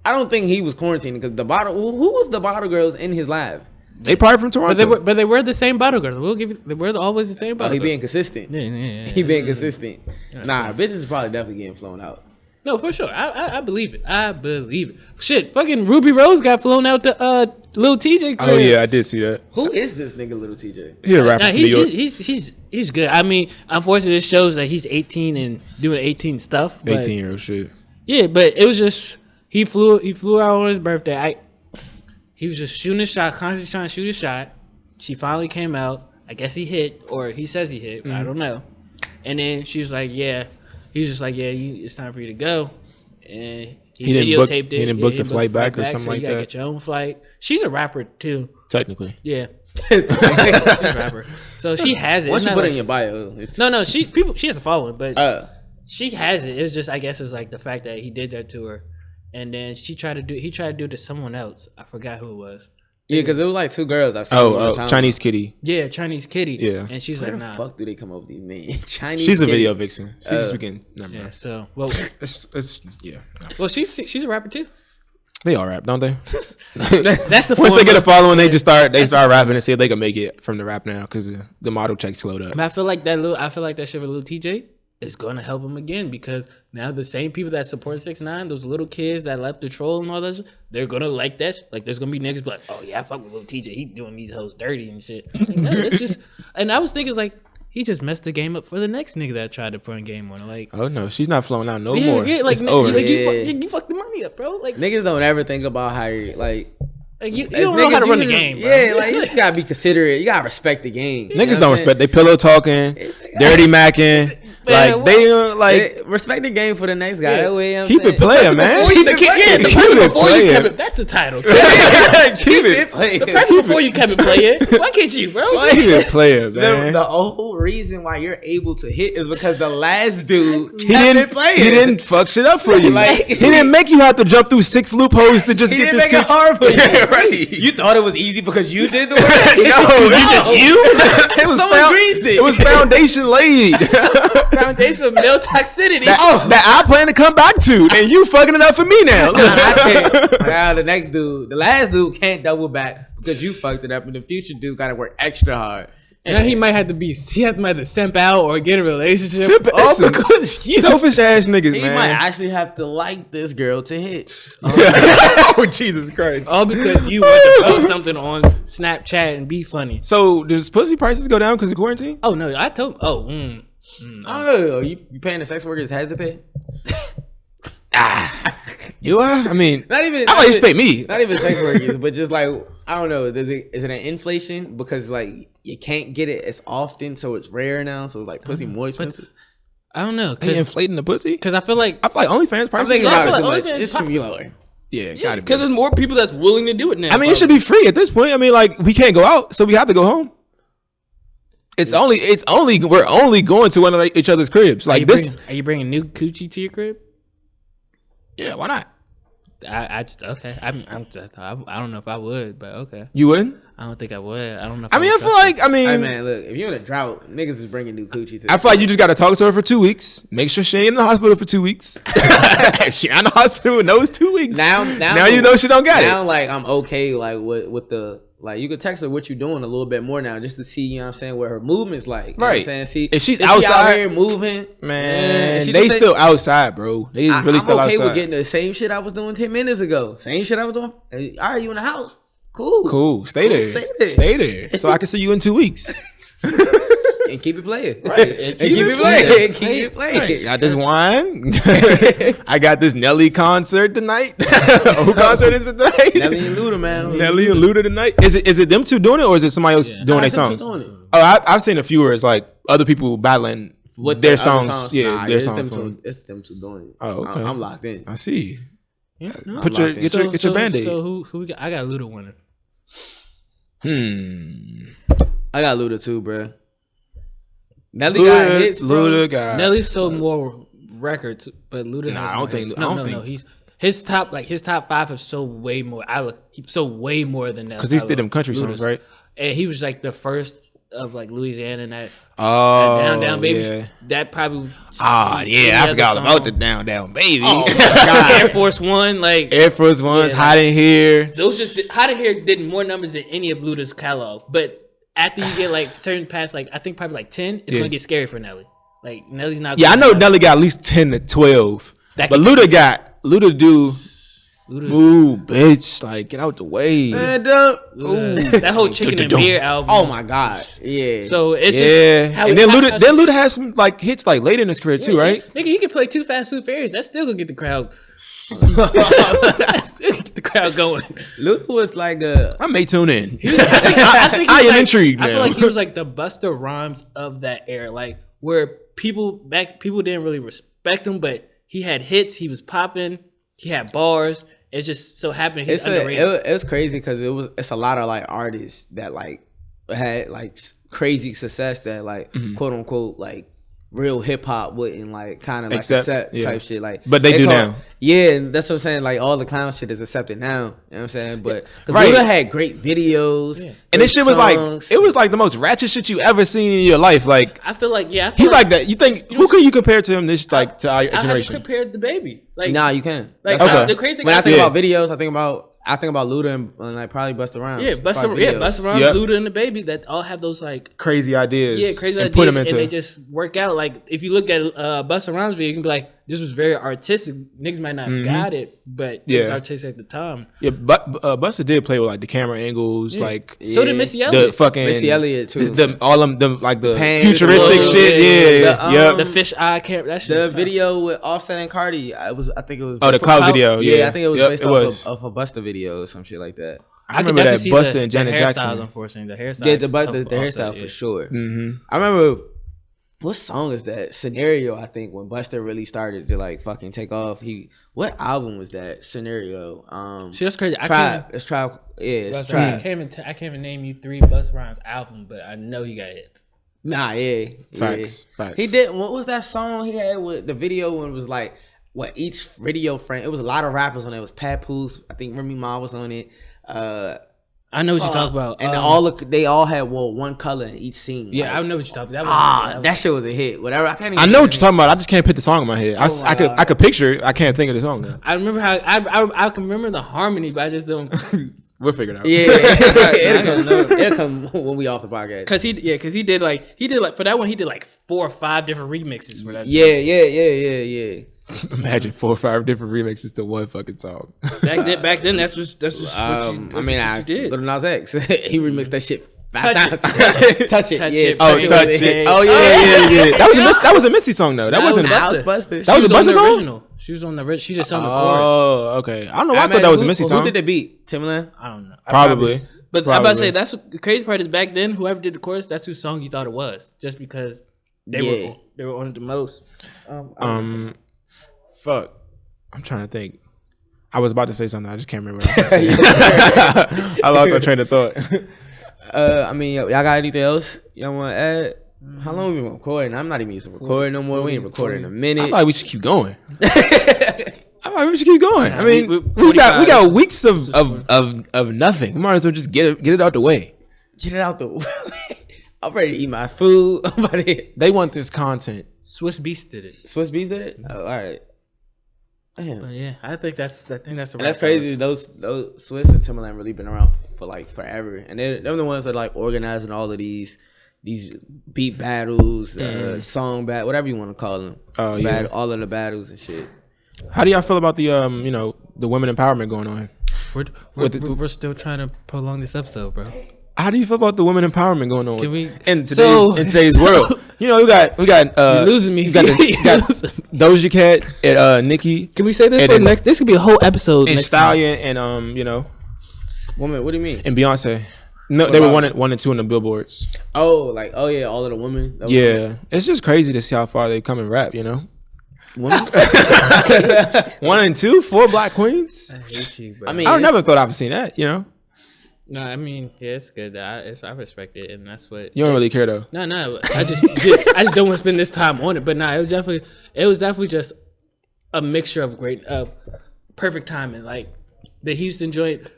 Speaker 1: I don't think he was quarantining because the bottle. Who was the bottle girls in his lab?
Speaker 2: They probably from Toronto.
Speaker 3: But they were the same bottle girls. We'll give you. They were always the same bottle.
Speaker 1: He
Speaker 3: girls.
Speaker 1: being consistent.
Speaker 3: Yeah.
Speaker 1: He being consistent. Nah, bitches is probably definitely getting flown out.
Speaker 3: No, for sure. I believe it. I believe it. Shit, fucking Ruby Rose got flown out to Lil TJ crib.
Speaker 2: Oh yeah, I did see that.
Speaker 1: Who is this nigga, Little TJ?
Speaker 2: He a rapper from New York.
Speaker 3: He's good. I mean, unfortunately, this shows that he's 18 and doing 18 stuff.
Speaker 2: 18-year-old shit.
Speaker 3: Yeah, but it was just he flew out on his birthday. He was just shooting a shot, constantly trying to shoot a shot. She finally came out. I guess he hit, or he says he hit. I don't know. And then she was like, "Yeah." He was just like, "Yeah, it's time for you to go." And he videotaped it.
Speaker 2: He didn't book the flight back or something like
Speaker 3: you gotta
Speaker 2: that.
Speaker 3: Get your own flight. She's a rapper too.
Speaker 2: Technically,
Speaker 3: yeah. She's a rapper. So she has it.
Speaker 1: Once
Speaker 3: It's
Speaker 1: you
Speaker 3: not
Speaker 1: put it
Speaker 3: like
Speaker 1: in your bio, it's
Speaker 3: no. She has a following, but she has it. It was just, I guess, it was like the fact that he did that to her, and then he tried to do it to someone else. I forgot who it was.
Speaker 1: yeah, because it was like two girls. I saw
Speaker 2: Chinese kitty.
Speaker 3: Yeah, Chinese kitty.
Speaker 2: Yeah.
Speaker 3: And she's
Speaker 1: Where
Speaker 3: like,
Speaker 1: the
Speaker 3: nah.
Speaker 1: fuck do they come up with these names? Chinese.
Speaker 2: She's a
Speaker 1: kitty.
Speaker 2: video vixen. She's just speaking. Never
Speaker 3: Yeah.
Speaker 2: mind.
Speaker 3: So well,
Speaker 2: Yeah.
Speaker 3: well, she's a rapper too.
Speaker 2: They all rap, don't they?
Speaker 3: That's the
Speaker 2: Once they get a
Speaker 3: form
Speaker 2: following, they just start rapping and see if they can make it from the rap now because the model check slowed up.
Speaker 3: But I feel like that shit with Lil TJ is going to help him again because now the same people that support 6ix9ine, those little kids that left the troll and all that shit, they're gonna like that. Like there's gonna be niggas be like, oh yeah, I fuck with Lil TJ. He doing these hoes dirty and shit. Like, no, it's just, and I was thinking it's like he just messed the game up for the next nigga that tried to put game on. Like,
Speaker 2: Oh no, she's not flowing out no
Speaker 3: yeah,
Speaker 2: more.
Speaker 3: yeah, like,
Speaker 2: It's over.
Speaker 3: you fucked the money up, bro. Like
Speaker 1: Niggas don't ever think about how you like.
Speaker 3: you don't know how to run the game, bro.
Speaker 1: Yeah, like you just gotta be considerate. You gotta respect the game. You know
Speaker 2: Niggas
Speaker 1: what
Speaker 2: don't
Speaker 1: I'm saying?
Speaker 2: respect. They pillow talking, dirty macking.
Speaker 3: Man,
Speaker 2: Like they like
Speaker 1: Respect the game for the next guy.
Speaker 3: Yeah.
Speaker 1: That way, I'm
Speaker 2: keep
Speaker 1: saying.
Speaker 2: it playing, man.
Speaker 3: Before you, the person before you kept
Speaker 2: playing.
Speaker 3: it. That's the title.
Speaker 2: Keep it.
Speaker 1: Keep
Speaker 3: The person before you kept it playing. Why can't you, bro?
Speaker 2: Keep it playing, man.
Speaker 1: The whole reason why you're able to hit is because the last dude
Speaker 2: He didn't fuck shit up for you.
Speaker 1: Like-
Speaker 2: he didn't make you have to jump through 6 loopholes to just
Speaker 1: He
Speaker 2: get
Speaker 1: didn't
Speaker 2: this
Speaker 1: make it
Speaker 2: kid.
Speaker 1: hard for you.
Speaker 2: Yeah, right.
Speaker 1: You thought it was easy because you did the work.
Speaker 2: No, it was
Speaker 1: Someone greased it.
Speaker 2: It was foundation laid.
Speaker 3: Foundation of male toxicity.
Speaker 2: that I plan to come back to, and you fucking it up for me now.
Speaker 1: I can't. Now the last dude can't double back because you fucked it up, and the future dude got to work extra hard.
Speaker 3: Now he might have to either simp out or get a relationship.
Speaker 2: Listen,
Speaker 3: Because you.
Speaker 2: selfish ass niggas,
Speaker 1: He
Speaker 2: man.
Speaker 1: might actually have to like this girl to hit.
Speaker 2: Oh Jesus Christ!
Speaker 3: All because you want to post something on Snapchat and be funny.
Speaker 2: So does pussy prices go down because of quarantine?
Speaker 3: Oh no, I told. Oh,
Speaker 1: I don't know. You paying the sex workers has to pay?
Speaker 2: You are? I mean,
Speaker 1: Not even.
Speaker 2: I like you to pay me.
Speaker 1: Not even sex workers, but just like I don't know. Is it an inflation because like you can't get it as often, so it's rare now. So like pussy more expensive.
Speaker 3: I don't know.
Speaker 2: They inflating the pussy?
Speaker 3: Because I feel like.
Speaker 2: I feel like OnlyFans
Speaker 1: I'm
Speaker 2: prices.
Speaker 1: thinking
Speaker 3: I
Speaker 1: about it
Speaker 3: feel
Speaker 1: too
Speaker 3: like
Speaker 1: much.
Speaker 3: OnlyFans
Speaker 1: It should be lower.
Speaker 2: Yeah, gotta be.
Speaker 3: Because there's more people that's willing to do it now.
Speaker 2: I mean, it should be free at this point. I mean, like we can't go out, so we have to go home. We're only going to one of each other's cribs. Like this.
Speaker 3: Are you bringing new coochie to your crib?
Speaker 2: Yeah, why not?
Speaker 3: I just okay. I don't know if I would, but okay.
Speaker 2: You wouldn't?
Speaker 3: I don't think I would. I don't know. If
Speaker 2: I mean, I
Speaker 3: would
Speaker 2: feel
Speaker 3: trust
Speaker 2: like, I mean,
Speaker 1: Hey man, look, if you're in a drought, niggas is bringing new coochie to.
Speaker 2: I feel like you just got to talk to her for 2 weeks. Make sure she ain't in the hospital for 2 weeks. If she in the hospital in those 2 weeks.
Speaker 1: now
Speaker 2: you know she don't got
Speaker 1: now,
Speaker 2: it.
Speaker 1: like I'm okay, like with the like you could text her what you doing a little bit more now, just to see, you know what I'm saying, what her movement's like. You know what I'm
Speaker 2: Right.
Speaker 1: saying, see
Speaker 2: If she's
Speaker 1: she out
Speaker 2: outside-
Speaker 1: here moving,
Speaker 2: Man,
Speaker 1: she
Speaker 2: they
Speaker 1: just
Speaker 2: still outside, bro. They
Speaker 1: I'm
Speaker 2: really still
Speaker 1: okay
Speaker 2: outside.
Speaker 1: with getting the same shit I was doing 10 minutes ago. Same shit I was doing. Hey, all right, you in the house? Cool.
Speaker 2: Cool. Stay there. Stay there. So I can see you in 2 weeks.
Speaker 1: And keep it playing.
Speaker 2: Right.
Speaker 1: And keep it playing. Keep it playing.
Speaker 2: Got this wine. I got this Nelly concert tonight. Who concert is it tonight?
Speaker 1: Nelly and Luda, man.
Speaker 2: Nelly and Luda tonight. Is it them two doing it, or is it somebody else doing their songs?
Speaker 1: Doing it.
Speaker 2: Oh, I've seen a few where it's like other people battling
Speaker 1: With
Speaker 2: their
Speaker 1: the other
Speaker 2: songs. Yeah,
Speaker 1: Nah,
Speaker 2: their
Speaker 1: it's
Speaker 2: songs.
Speaker 1: them
Speaker 2: for
Speaker 1: two.
Speaker 2: them.
Speaker 1: It's them two doing it.
Speaker 2: Oh, okay.
Speaker 1: I'm locked in.
Speaker 2: I see.
Speaker 3: Yeah, no.
Speaker 2: Put your
Speaker 1: locked in.
Speaker 2: get your Band-Aid.
Speaker 3: So who we got? I got Luda winning.
Speaker 1: I got Luda too, bro. Nelly got hits, bro.
Speaker 2: Luda got.
Speaker 3: Nelly sold more records, but Luda has
Speaker 2: Nah, I
Speaker 3: more
Speaker 2: don't think-
Speaker 3: hits.
Speaker 2: I don't
Speaker 3: No.
Speaker 2: think-
Speaker 3: He's his top 5 have sold way more. He sold way more than Nelly.
Speaker 2: Because he did them country songs, right?
Speaker 3: And he was like the first of like Louisiana and that
Speaker 2: Oh,
Speaker 3: Baby.
Speaker 2: yeah.
Speaker 3: That probably.
Speaker 2: I forgot about the Down Baby.
Speaker 3: Oh my God. Air Force One, like
Speaker 2: Air Force One's
Speaker 3: Yeah,
Speaker 2: Hot in Here.
Speaker 3: those just Hot in Here did more numbers than any of Luda's catalog. But after you get like certain past, like I think probably like 10, it's gonna get scary for Nelly. Like Nelly's not.
Speaker 2: Yeah, I know Nelly got at least 10 to 12. But Luda do. Ooh, bitch! Like, get out the way.
Speaker 1: Man,
Speaker 3: That whole Chicken and Beer album.
Speaker 1: oh my God, yeah.
Speaker 3: So it's
Speaker 2: Yeah,
Speaker 3: just how
Speaker 2: and then Luda has some like hits like later in his career too, right?
Speaker 3: Nigga, he can play Too Fast, Too Furious. That's still gonna get the crowd. Get the crowd going.
Speaker 1: Luda was like
Speaker 2: I may tune in.
Speaker 3: I think
Speaker 2: I
Speaker 3: he's
Speaker 2: am
Speaker 3: like,
Speaker 2: intrigued
Speaker 3: I feel
Speaker 2: now.
Speaker 3: like he was like the Busta Rhymes of that era, like where people didn't really respect him, but he had hits. He was popping. He had bars. It just so happened he's underrated.
Speaker 1: It's crazy because it's a lot of like artists that like had like crazy success that like quote unquote like real hip hop wouldn't like kind of like accept type shit like.
Speaker 2: But they do now.
Speaker 1: Yeah, and that's what I'm saying. Like all the clown shit is accepted now. You know what I'm saying? But because
Speaker 2: Right.
Speaker 1: Luda had great videos,
Speaker 2: And this shit was like
Speaker 1: songs.
Speaker 2: it was like the most ratchet shit you ever seen in your life. Like
Speaker 3: I feel like
Speaker 2: he's like that. You think who can you compare to him? This like to our
Speaker 3: I had to
Speaker 2: generation?
Speaker 3: compare the Baby. Like
Speaker 1: Nah, you can.
Speaker 3: Like
Speaker 1: That's why-
Speaker 3: the crazy thing
Speaker 1: when I think
Speaker 2: Yeah.
Speaker 1: about videos, I think about Luda and like probably Busta Rhymes.
Speaker 3: yeah, Busta Rhymes,
Speaker 2: Yep.
Speaker 3: Luda, and the Baby that all have those like
Speaker 2: Crazy ideas.
Speaker 3: crazy
Speaker 2: and
Speaker 3: ideas,
Speaker 2: put them
Speaker 3: and
Speaker 2: into.
Speaker 3: they just work out. Like if you look at Busta Rhymes video, you can be like, this was very artistic. Niggas might not have got it, but it was artistic at the time.
Speaker 2: Yeah, but Busta did play with like the camera angles, like
Speaker 3: So did Missy Elliott.
Speaker 2: the fucking
Speaker 1: Missy Elliott too.
Speaker 2: all them like the
Speaker 1: Pants,
Speaker 2: futuristic
Speaker 1: the
Speaker 2: shit.
Speaker 1: logo,
Speaker 2: Yeah,
Speaker 1: the,
Speaker 3: The fish eye camera. That shit.
Speaker 1: The
Speaker 3: was tough.
Speaker 1: video with Offset and Cardi, I think it was.
Speaker 2: Oh, the
Speaker 1: based
Speaker 2: cloud
Speaker 1: off-
Speaker 2: video.
Speaker 1: Yeah, I think it was
Speaker 2: Yep,
Speaker 1: based
Speaker 2: it
Speaker 1: off
Speaker 2: was.
Speaker 1: of a Busta video or some shit like that.
Speaker 2: I remember that Busta and Janet
Speaker 3: the
Speaker 2: Jackson.
Speaker 3: hairstyles, unfortunately, the hairstyle.
Speaker 1: Yeah, the hairstyle for sure. I remember. What song is that? Scenario, I think, when Busta really started to like fucking take off. What album was that? Scenario.
Speaker 3: See, that's crazy.
Speaker 1: Tribe. It's Tribe. Yeah, it's
Speaker 3: I
Speaker 1: Tribe.
Speaker 3: can't even name you 3 Busta Rhymes albums, but I know he got hits.
Speaker 1: Nah, yeah.
Speaker 2: Facts.
Speaker 1: He did. What was that song he had with the video when it was like each video frame? It was a lot of rappers on it. It was Papoose. I think Remy Ma was on it.
Speaker 3: I know what you're talking about.
Speaker 1: And they all had one color in each scene.
Speaker 3: Yeah,
Speaker 1: like,
Speaker 3: I know what you're talking about.
Speaker 1: that shit was a hit. Whatever. I can't. Even
Speaker 2: I know what you're talking about. I just can't put the song in my head. I could picture it. I can't think of the song now.
Speaker 3: I remember how I can remember the harmony, but I just don't.
Speaker 2: We'll figure it out.
Speaker 1: Yeah, it'll come when we off the podcast.
Speaker 3: Cause he did like for that one he did like 4 or 5 different remixes for that.
Speaker 1: Yeah.
Speaker 2: Imagine 4 or 5 different remixes to one fucking song.
Speaker 3: Back then that's just what you did.
Speaker 1: Little Nas X, he remixed that shit 5
Speaker 3: Touch
Speaker 1: times.
Speaker 3: it.
Speaker 1: Touch it,
Speaker 3: Touch
Speaker 1: yeah.
Speaker 3: it.
Speaker 2: Oh,
Speaker 3: Touch
Speaker 2: touch
Speaker 3: it.
Speaker 2: it. Oh yeah. That was a Missy song though. That wasn't.
Speaker 3: Busta.
Speaker 1: Busta.
Speaker 2: That was a
Speaker 3: on
Speaker 2: Busta
Speaker 3: the
Speaker 2: song?
Speaker 3: original. She was on the. She just on the chorus.
Speaker 2: Oh, okay. I don't know. I thought that was a Missy song.
Speaker 1: Who did the beat? Timbaland.
Speaker 3: I don't know.
Speaker 2: Probably.
Speaker 3: But I'm about to say that's what, the crazy part is back then. Whoever did the chorus, that's whose song you thought it was, just because they were on it the most.
Speaker 2: Fuck. I'm trying to think. I was about to say something. I just can't remember what I was saying. I lost my train of thought.
Speaker 1: I mean, y'all got anything else y'all want to add? How long we been recording? I'm not even used to recording no more. We ain't recording in a
Speaker 2: I
Speaker 1: minute.
Speaker 2: feel like we should keep going. We should keep going. I mean,
Speaker 3: we
Speaker 2: we got weeks of nothing. We might as well just get it out the way.
Speaker 1: Get it out the way. I'm ready to eat my food.
Speaker 2: They want this content.
Speaker 3: Swiss Beats did it.
Speaker 1: Swiss Beats did it? Oh, all right. Damn.
Speaker 3: But yeah, I think that's the
Speaker 1: And that's crazy. Those Swiss and Timbaland really been around for like forever, and they're the ones that like organizing all of these beat battles, song battle, whatever you want to call them.
Speaker 2: Oh yeah,
Speaker 1: all of the battles and shit.
Speaker 2: How do y'all feel about the the women empowerment going on?
Speaker 3: We're still trying to prolong this episode, bro.
Speaker 2: How do you feel about the women empowerment going on?
Speaker 3: Can we-
Speaker 2: in today's world? You know, we got
Speaker 3: You're losing me.
Speaker 2: You got Doja Cat and Nicki.
Speaker 3: Can we say this
Speaker 2: And
Speaker 3: for
Speaker 2: then-
Speaker 3: next? This could be a whole episode.
Speaker 2: And
Speaker 3: next time.
Speaker 2: Stallion and
Speaker 1: Woman, what do you mean?
Speaker 2: and Beyonce. No, they were 1 and 2 in the billboards.
Speaker 1: Oh yeah, all of the women.
Speaker 2: Yeah, it's just crazy to see how far they come in rap.
Speaker 1: Women?
Speaker 2: 1 and 2, 4 Black queens.
Speaker 3: I hate you, bro.
Speaker 1: I mean,
Speaker 2: I never thought I'd seen that.
Speaker 3: no, I mean, yeah, it's good. I respect it, and that's what.
Speaker 2: You don't really care though.
Speaker 3: No, I just don't want to spend this time on it. But it was definitely just a mixture of perfect timing. Like the Houston joint,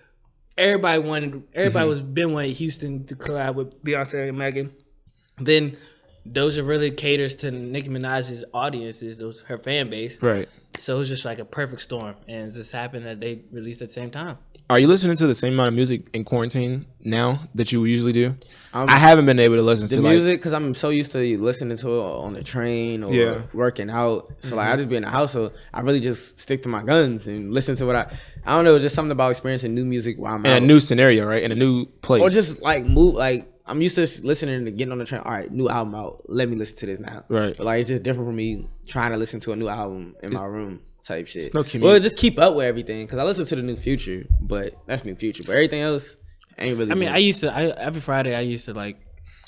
Speaker 3: everybody was been wanting Houston to collab with Beyonce and Megan. then Doja really caters to Nicki Minaj's audiences, those her fan base.
Speaker 2: Right.
Speaker 3: So it was just like a perfect storm, and it just happened that they released at the same time.
Speaker 2: Are you listening to the same amount of music in quarantine now that you usually do? I haven't been able to listen
Speaker 1: the
Speaker 2: to
Speaker 1: music because I'm so used to listening to it on the train or working out. So like I just be in the house, so I really just stick to my guns and listen to what I don't know, just something about experiencing new music while I'm
Speaker 2: in
Speaker 1: out.
Speaker 2: a new scenario, right? In a new place,
Speaker 1: Or just like move like. I'm used to listening to getting on the train. All right, new album out. Let me listen to this now.
Speaker 2: Right.
Speaker 1: But like it's just different from me trying to listen to a new album in my room type shit.
Speaker 2: no commute.
Speaker 1: Well, just keep up with everything because I listen to the new Future, but that's new Future. But everything else ain't really.
Speaker 3: I mean,
Speaker 1: good.
Speaker 3: every Friday I used to like,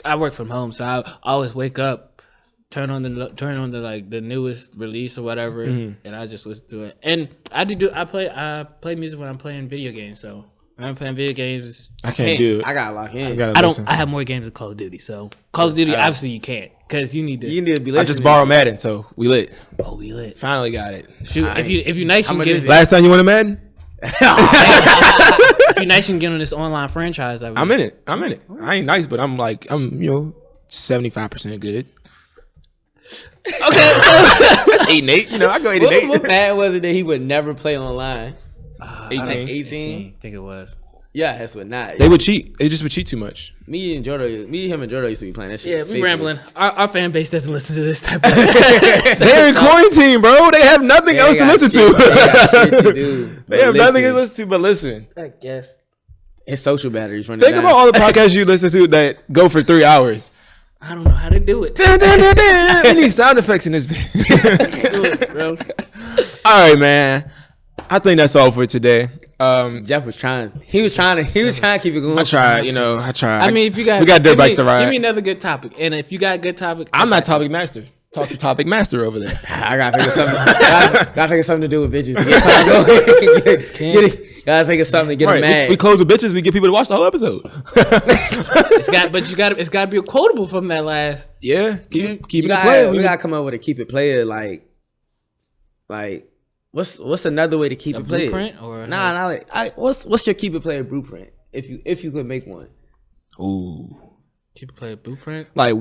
Speaker 3: I work from home, so I always wake up, turn on the like the newest release or whatever, and I just listen to it. And I play music when I'm playing video games. So when I'm playing video games,
Speaker 2: I can't do it.
Speaker 1: I gotta lock in.
Speaker 3: I have more games than Call of Duty. So Call of Duty, obviously you can't because you need to.
Speaker 1: You need to be listening.
Speaker 2: I just borrowed Madden, so we lit.
Speaker 3: Oh, we lit.
Speaker 2: Finally got it.
Speaker 3: Shoot, if you nice, you can get it.
Speaker 2: Last time you won a Madden,
Speaker 3: If you nice, you can get on this online franchise.
Speaker 2: I'm in it. I ain't nice, but I'm 75% good.
Speaker 3: Okay, so
Speaker 2: That's 8 and 8. I go 8 and 8.
Speaker 1: What bad was it that he would never play online?
Speaker 2: 18.
Speaker 1: 18.
Speaker 3: I think it was.
Speaker 1: Yeah, that's what not.
Speaker 2: They would cheat. They just would cheat too much.
Speaker 1: Him and Jordo used to be playing that shit.
Speaker 3: Yeah, we
Speaker 1: faithfully.
Speaker 3: rambling. Our fan base doesn't listen to this type of.
Speaker 2: They're in quarantine, bro. They have nothing else to listen to.
Speaker 1: They got shit to do.
Speaker 2: They have nothing to listen to but listen.
Speaker 3: I guess.
Speaker 1: His social batteries running
Speaker 2: Think
Speaker 1: down.
Speaker 2: about all the podcasts you listen to that go for 3 hours.
Speaker 3: I don't know how to do it.
Speaker 2: We need sound effects in this video.
Speaker 3: Do it, bro.
Speaker 2: All right, man. I think that's all for today.
Speaker 1: Jeff was trying. He was trying to keep it going.
Speaker 2: I tried. I tried.
Speaker 3: I mean, if you got,
Speaker 2: we got dirt
Speaker 3: give
Speaker 2: bikes
Speaker 3: me-
Speaker 2: to ride.
Speaker 3: Give me another good topic, and if you got a good topic,
Speaker 2: I'm not topic master. Talk to topic master over there.
Speaker 1: I gotta think of something. Gotta think of something to do with bitches. To get time going. Gotta think of something to get them mad.
Speaker 2: We close with bitches. We get people to watch the whole episode.
Speaker 3: it's got to be a quotable from that last.
Speaker 2: Yeah, keep
Speaker 1: we
Speaker 2: it playing.
Speaker 1: gotta come up with a keep it player. Like what's another way to keep
Speaker 3: A
Speaker 1: it player?
Speaker 3: blueprint or
Speaker 1: what's your keep it player blueprint? If you could make one.
Speaker 2: Ooh,
Speaker 3: keep it play a blueprint,
Speaker 2: like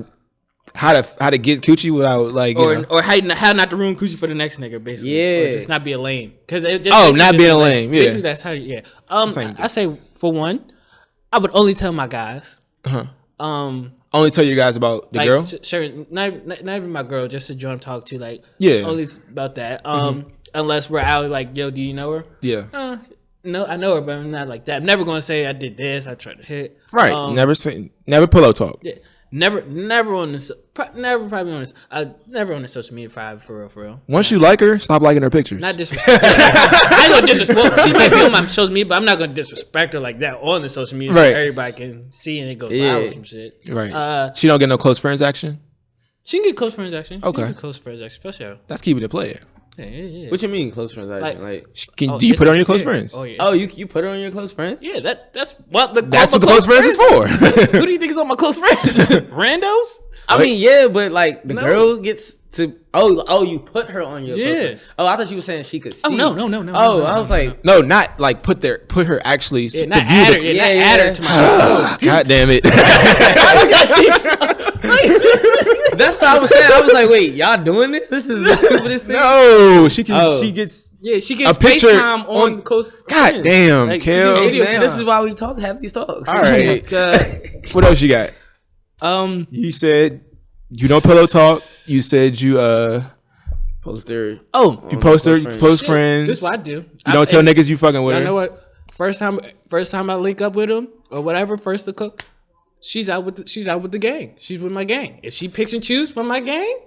Speaker 2: how to get coochie without like
Speaker 3: or how not to ruin coochie for the next nigga, basically.
Speaker 1: Yeah.
Speaker 3: Or just not be a lame. Because
Speaker 2: not being a lame. Yeah,
Speaker 3: basically that's how. Yeah. I say for one, I would only tell my guys.
Speaker 2: Only tell you guys about the
Speaker 3: like,
Speaker 2: girl.
Speaker 3: Sure, not even my girl, just to join talk to, like,
Speaker 2: Yeah.
Speaker 3: only about that. Unless we're out, like, yo, do you know her?
Speaker 2: Yeah,
Speaker 3: No, I know her, but I'm not like that. I'm never gonna say I did this. I tried to hit.
Speaker 2: right. Never pillow talk.
Speaker 3: Yeah, never on this. Never probably on this. Never on the social media for real.
Speaker 2: Once you like her, stop liking her pictures.
Speaker 3: Not disrespect. I ain't gonna disrespect. She might be on my social media, but I'm not gonna disrespect her like that on the social media.
Speaker 2: Right.
Speaker 3: So everybody can see and it goes viral from shit.
Speaker 2: Right. She don't get no close friends action.
Speaker 3: She can get close friends action.
Speaker 2: Okay.
Speaker 3: She can get close friends action for sure.
Speaker 2: That's keeping it playing.
Speaker 3: Yeah.
Speaker 1: What you mean close friends? Like
Speaker 2: Do you put her on your close friends?
Speaker 3: Oh yeah.
Speaker 1: oh, you put her on your close friend?
Speaker 3: Yeah, that's what the
Speaker 2: close friends is for.
Speaker 3: Who do you think is on my close friends? Randos?
Speaker 1: I mean, yeah, but like the girl gets to. Oh, you put her on your.
Speaker 3: Yeah.
Speaker 1: Close friend. Oh, I thought you were saying she could see.
Speaker 3: No.
Speaker 1: Oh, I was like,
Speaker 2: No, not like put her actually to
Speaker 3: Not
Speaker 2: view
Speaker 3: add her.
Speaker 2: the.
Speaker 3: Yeah, not add her to my.
Speaker 2: God damn it!
Speaker 1: that's what I was saying. I was like, wait, y'all doing this? This is the stupidest thing.
Speaker 2: No, she can.
Speaker 1: Oh.
Speaker 2: She gets.
Speaker 3: Yeah, she gets
Speaker 2: A picture
Speaker 3: FaceTime on close
Speaker 2: God
Speaker 3: friends.
Speaker 2: damn,
Speaker 3: Like, she
Speaker 2: Kel.
Speaker 3: gets video
Speaker 1: Man, this
Speaker 3: call.
Speaker 1: is why we have these talks.
Speaker 2: All right. What else you got? You said you don't pillow talk. You said you
Speaker 1: Poster.
Speaker 2: you
Speaker 3: Oh,
Speaker 2: post her,
Speaker 1: close
Speaker 2: you post
Speaker 3: shit.
Speaker 2: friends.
Speaker 3: This is what I do.
Speaker 2: You don't tell niggas you fucking with
Speaker 3: Y'all
Speaker 2: her.
Speaker 3: know what? First time I link up with him or whatever. First to cook. She's out with the gang. She's with my gang. If she picks and choose from my gang,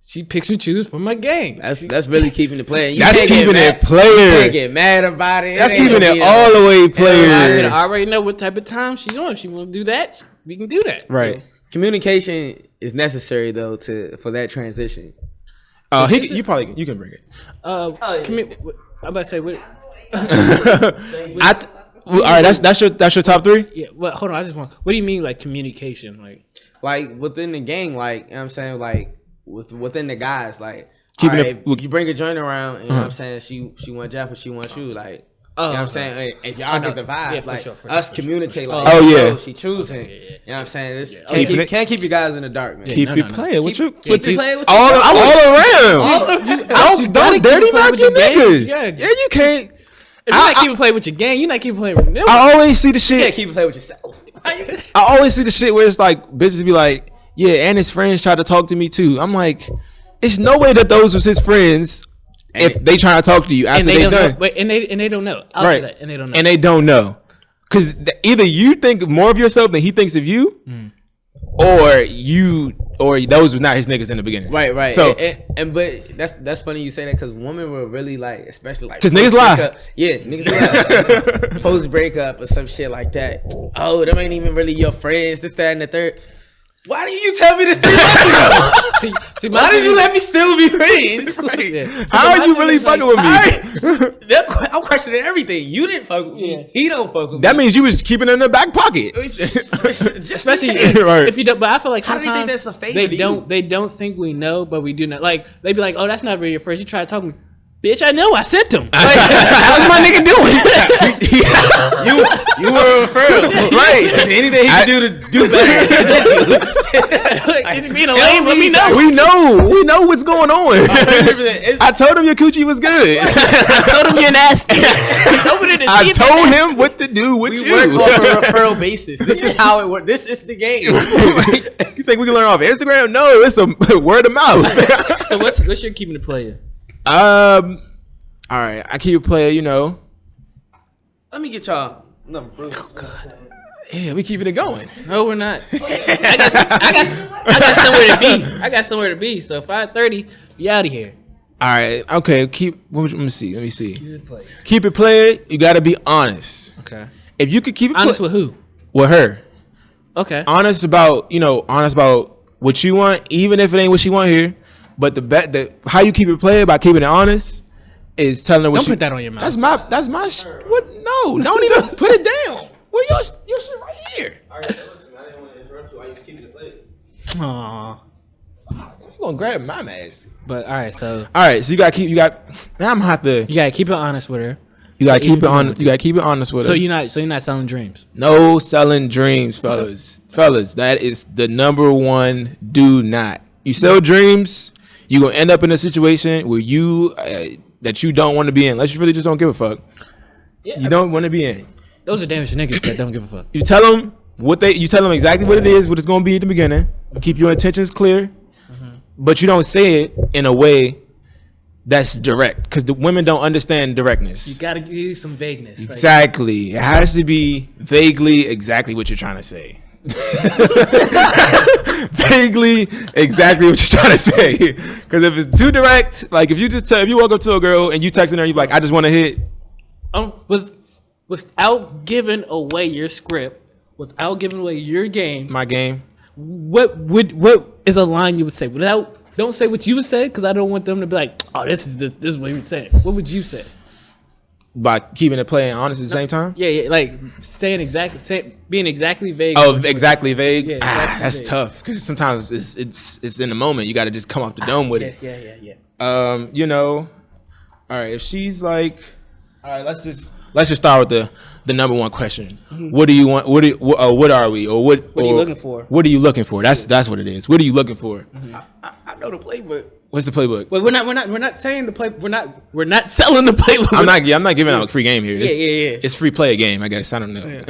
Speaker 3: she picks and choose from my gang.
Speaker 1: That's really keeping it playing. You
Speaker 2: That's
Speaker 1: can't get
Speaker 2: keeping
Speaker 1: mad-
Speaker 2: it player.
Speaker 1: You can't get mad about it.
Speaker 2: That's
Speaker 1: It ain't
Speaker 2: keeping
Speaker 1: gonna
Speaker 2: it
Speaker 1: be
Speaker 2: all the way
Speaker 3: I
Speaker 2: player.
Speaker 3: already know what type of time she's on. If she want to do that, we can do that.
Speaker 2: Right.
Speaker 1: Communication is necessary though for that transition.
Speaker 2: You can bring it.
Speaker 3: I'm about to say what.
Speaker 2: All right, that's your top three.
Speaker 3: Yeah. Well, hold on. I just want. What do you mean, like communication?
Speaker 1: Like within the gang, like you know what I'm saying, like within the guys, like
Speaker 2: Keeping
Speaker 1: all right,
Speaker 2: it-
Speaker 1: you bring a joint around, you know what I'm saying, she want Jeff or she wants you, like You know what I'm saying? If y'all get the vibe,
Speaker 3: Yeah, for
Speaker 1: like
Speaker 3: sure, for
Speaker 1: us
Speaker 3: sure.
Speaker 1: communicate, like,
Speaker 2: Oh, yeah.
Speaker 1: she choosing. You know what I'm saying? This,
Speaker 2: Keeping it-
Speaker 1: can't keep you guys in the dark, man.
Speaker 2: Keep it playing with you.
Speaker 1: Keep it playing with
Speaker 2: All around. Don't dirty
Speaker 3: play
Speaker 2: mouth
Speaker 3: with
Speaker 2: your
Speaker 3: your gang.
Speaker 2: niggas.
Speaker 3: Yeah.
Speaker 2: Yeah, you can't.
Speaker 3: If you're not keeping playing with your gang, you're not keeping playing with them.
Speaker 2: I always see the
Speaker 1: You can't
Speaker 2: shit.
Speaker 1: keep it playing with yourself.
Speaker 2: I always see the shit where it's like bitches be like, yeah, and his friends try to talk to me too. I'm like, it's no way that those was his friends if they trying to talk to you after
Speaker 3: and they
Speaker 2: they
Speaker 3: don't
Speaker 2: done.
Speaker 3: know. Wait, and they don't know. I'll say that. And they don't know.
Speaker 2: And they don't know. Because either you think more of yourself than he thinks of you, or those were not his niggas in the beginning.
Speaker 1: Right.
Speaker 2: So,
Speaker 1: But that's funny you say that because women were really like, especially like,
Speaker 2: 'cause niggas lie.
Speaker 1: breakup- Yeah, niggas lie. Post breakup or some shit like that. Oh, them ain't even really your friends. This, that, and the third. Why didn't you tell me this 3 months ago?
Speaker 3: See,
Speaker 1: Why did you let me still be friends? Like,
Speaker 3: Yeah.
Speaker 2: how are you really fucking with me?
Speaker 1: I'm questioning everything. You didn't fuck with me. He don't fuck with me.
Speaker 2: That means you was keeping it in the back pocket.
Speaker 3: Especially
Speaker 2: Right.
Speaker 3: if you don't. But I feel like
Speaker 1: How do
Speaker 3: sometimes
Speaker 1: they think that's a favor
Speaker 3: they
Speaker 1: to you?
Speaker 3: don't. They don't think we know, but we do not. Like they be like, "Oh, that's not really your first." You try to talk to me, bitch. I know. I sent them. Like,
Speaker 2: How's my nigga doing?
Speaker 1: you were a referral.
Speaker 2: Right.
Speaker 1: Is there anything he can do to do better?
Speaker 3: is he being a lame? Let me know.
Speaker 2: We know what's going on. I told him your coochie was good.
Speaker 3: I told him you're nasty. Open it and see
Speaker 2: I
Speaker 3: if you're
Speaker 2: told
Speaker 3: nasty.
Speaker 2: him what to do with
Speaker 1: We
Speaker 2: you.
Speaker 1: work off a referral basis. This is how it works. This is the game.
Speaker 2: You think we can learn off Instagram? No, it's a word of mouth.
Speaker 3: So what's your keeping the player?
Speaker 2: All right, I keep it playing. You know,
Speaker 1: Let me get y'all number.
Speaker 2: yeah, we keeping it going.
Speaker 3: No, we're not. I got somewhere to be. I got somewhere to be. So 5:30, be out of here.
Speaker 2: All right, okay. Let me see. Keep it playing. You got to be honest.
Speaker 3: Okay.
Speaker 2: If you could keep it
Speaker 3: Honest with who?
Speaker 2: with her,
Speaker 3: Okay.
Speaker 2: honest about what you want, even if it ain't what she want here. But the how you keep it playing by keeping it honest is telling her what
Speaker 3: Don't put that on your mouth.
Speaker 2: That's my what? No, don't even put it down. Well, your shit right here.
Speaker 1: All right, so listen, I didn't want to interrupt you. I just keep it play.
Speaker 3: Aww.
Speaker 2: You gonna grab my mask?
Speaker 3: But all right, so
Speaker 2: All right, so now I'm gonna have to.
Speaker 3: you gotta keep it honest with her.
Speaker 2: You gotta keep it
Speaker 3: even-
Speaker 2: on. You gotta keep it honest with
Speaker 3: So
Speaker 2: her.
Speaker 3: you're not selling dreams.
Speaker 2: No selling dreams, fellas. Fellas, that is the number one. Do not. You sell dreams, you gonna end up in a situation where you that you don't want to be in, unless you really just don't give a fuck.
Speaker 3: Yeah.
Speaker 2: You don't want to be in.
Speaker 3: Those are damaged niggas that don't give a fuck.
Speaker 2: You tell them you tell them exactly what it is, what it's gonna be at the beginning. Keep your intentions clear, but you don't say it in a way that's direct, because the women don't understand directness.
Speaker 3: You gotta give you some vagueness. Like,
Speaker 2: Exactly. It has to be vaguely exactly what you're trying to say. Vaguely exactly what you're trying to say. Because if it's too direct, like if you walk up to a girl and you texting her, you like, I just want to hit.
Speaker 3: without giving away your script, without giving away your game,
Speaker 2: My game.
Speaker 3: what is a line you would say? Don't say what you would say, because I don't want them to be like, oh, this is what you would say. What would you say?
Speaker 2: By keeping it playing honest at the same time.
Speaker 3: Yeah, like being exactly vague.
Speaker 2: Oh, exactly vague.
Speaker 3: Yeah, exactly
Speaker 2: That's
Speaker 3: vague.
Speaker 2: tough, because sometimes it's in the moment. You got to just come off the dome with it.
Speaker 3: Yeah.
Speaker 2: All right, if she's like, all right, let's just start with the number one question. What do you want? What are we? Or what
Speaker 3: are you looking for?
Speaker 2: What are you looking for? That's what it is. What are you looking for?
Speaker 1: I know the playbook.
Speaker 2: What's the playbook?
Speaker 3: But we're not saying the play. We're not selling the playbook.
Speaker 2: I'm not giving out free game here. It's,
Speaker 3: Yeah.
Speaker 2: It's free play a game, I guess. I don't know.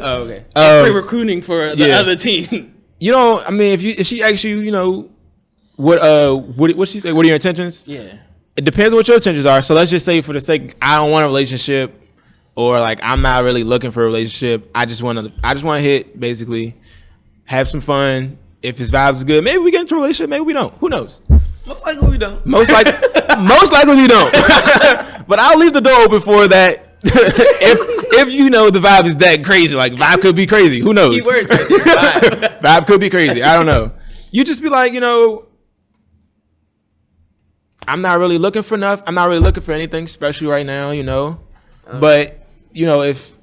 Speaker 1: Oh, okay.
Speaker 3: Free recruiting for the
Speaker 2: yeah.
Speaker 3: other team.
Speaker 2: You know, I mean, if she asks you, what she say? What are your intentions?
Speaker 3: Yeah.
Speaker 2: It depends on what your intentions are. So let's just say, for the sake, I don't want a relationship, or like I'm not really looking for a relationship. I just want to hit, basically, have some fun. If his vibes is good, maybe we get into a relationship. Maybe we don't. Who knows?
Speaker 1: Most likely we don't.
Speaker 2: Most likely we don't. But I'll leave the door open for that. if the vibe is that crazy, like vibe could be crazy. Who knows?
Speaker 1: Keywords right there.
Speaker 2: Vibe could be crazy. I don't know. You just be like, I'm not really looking for enough. I'm not really looking for anything special right now, But if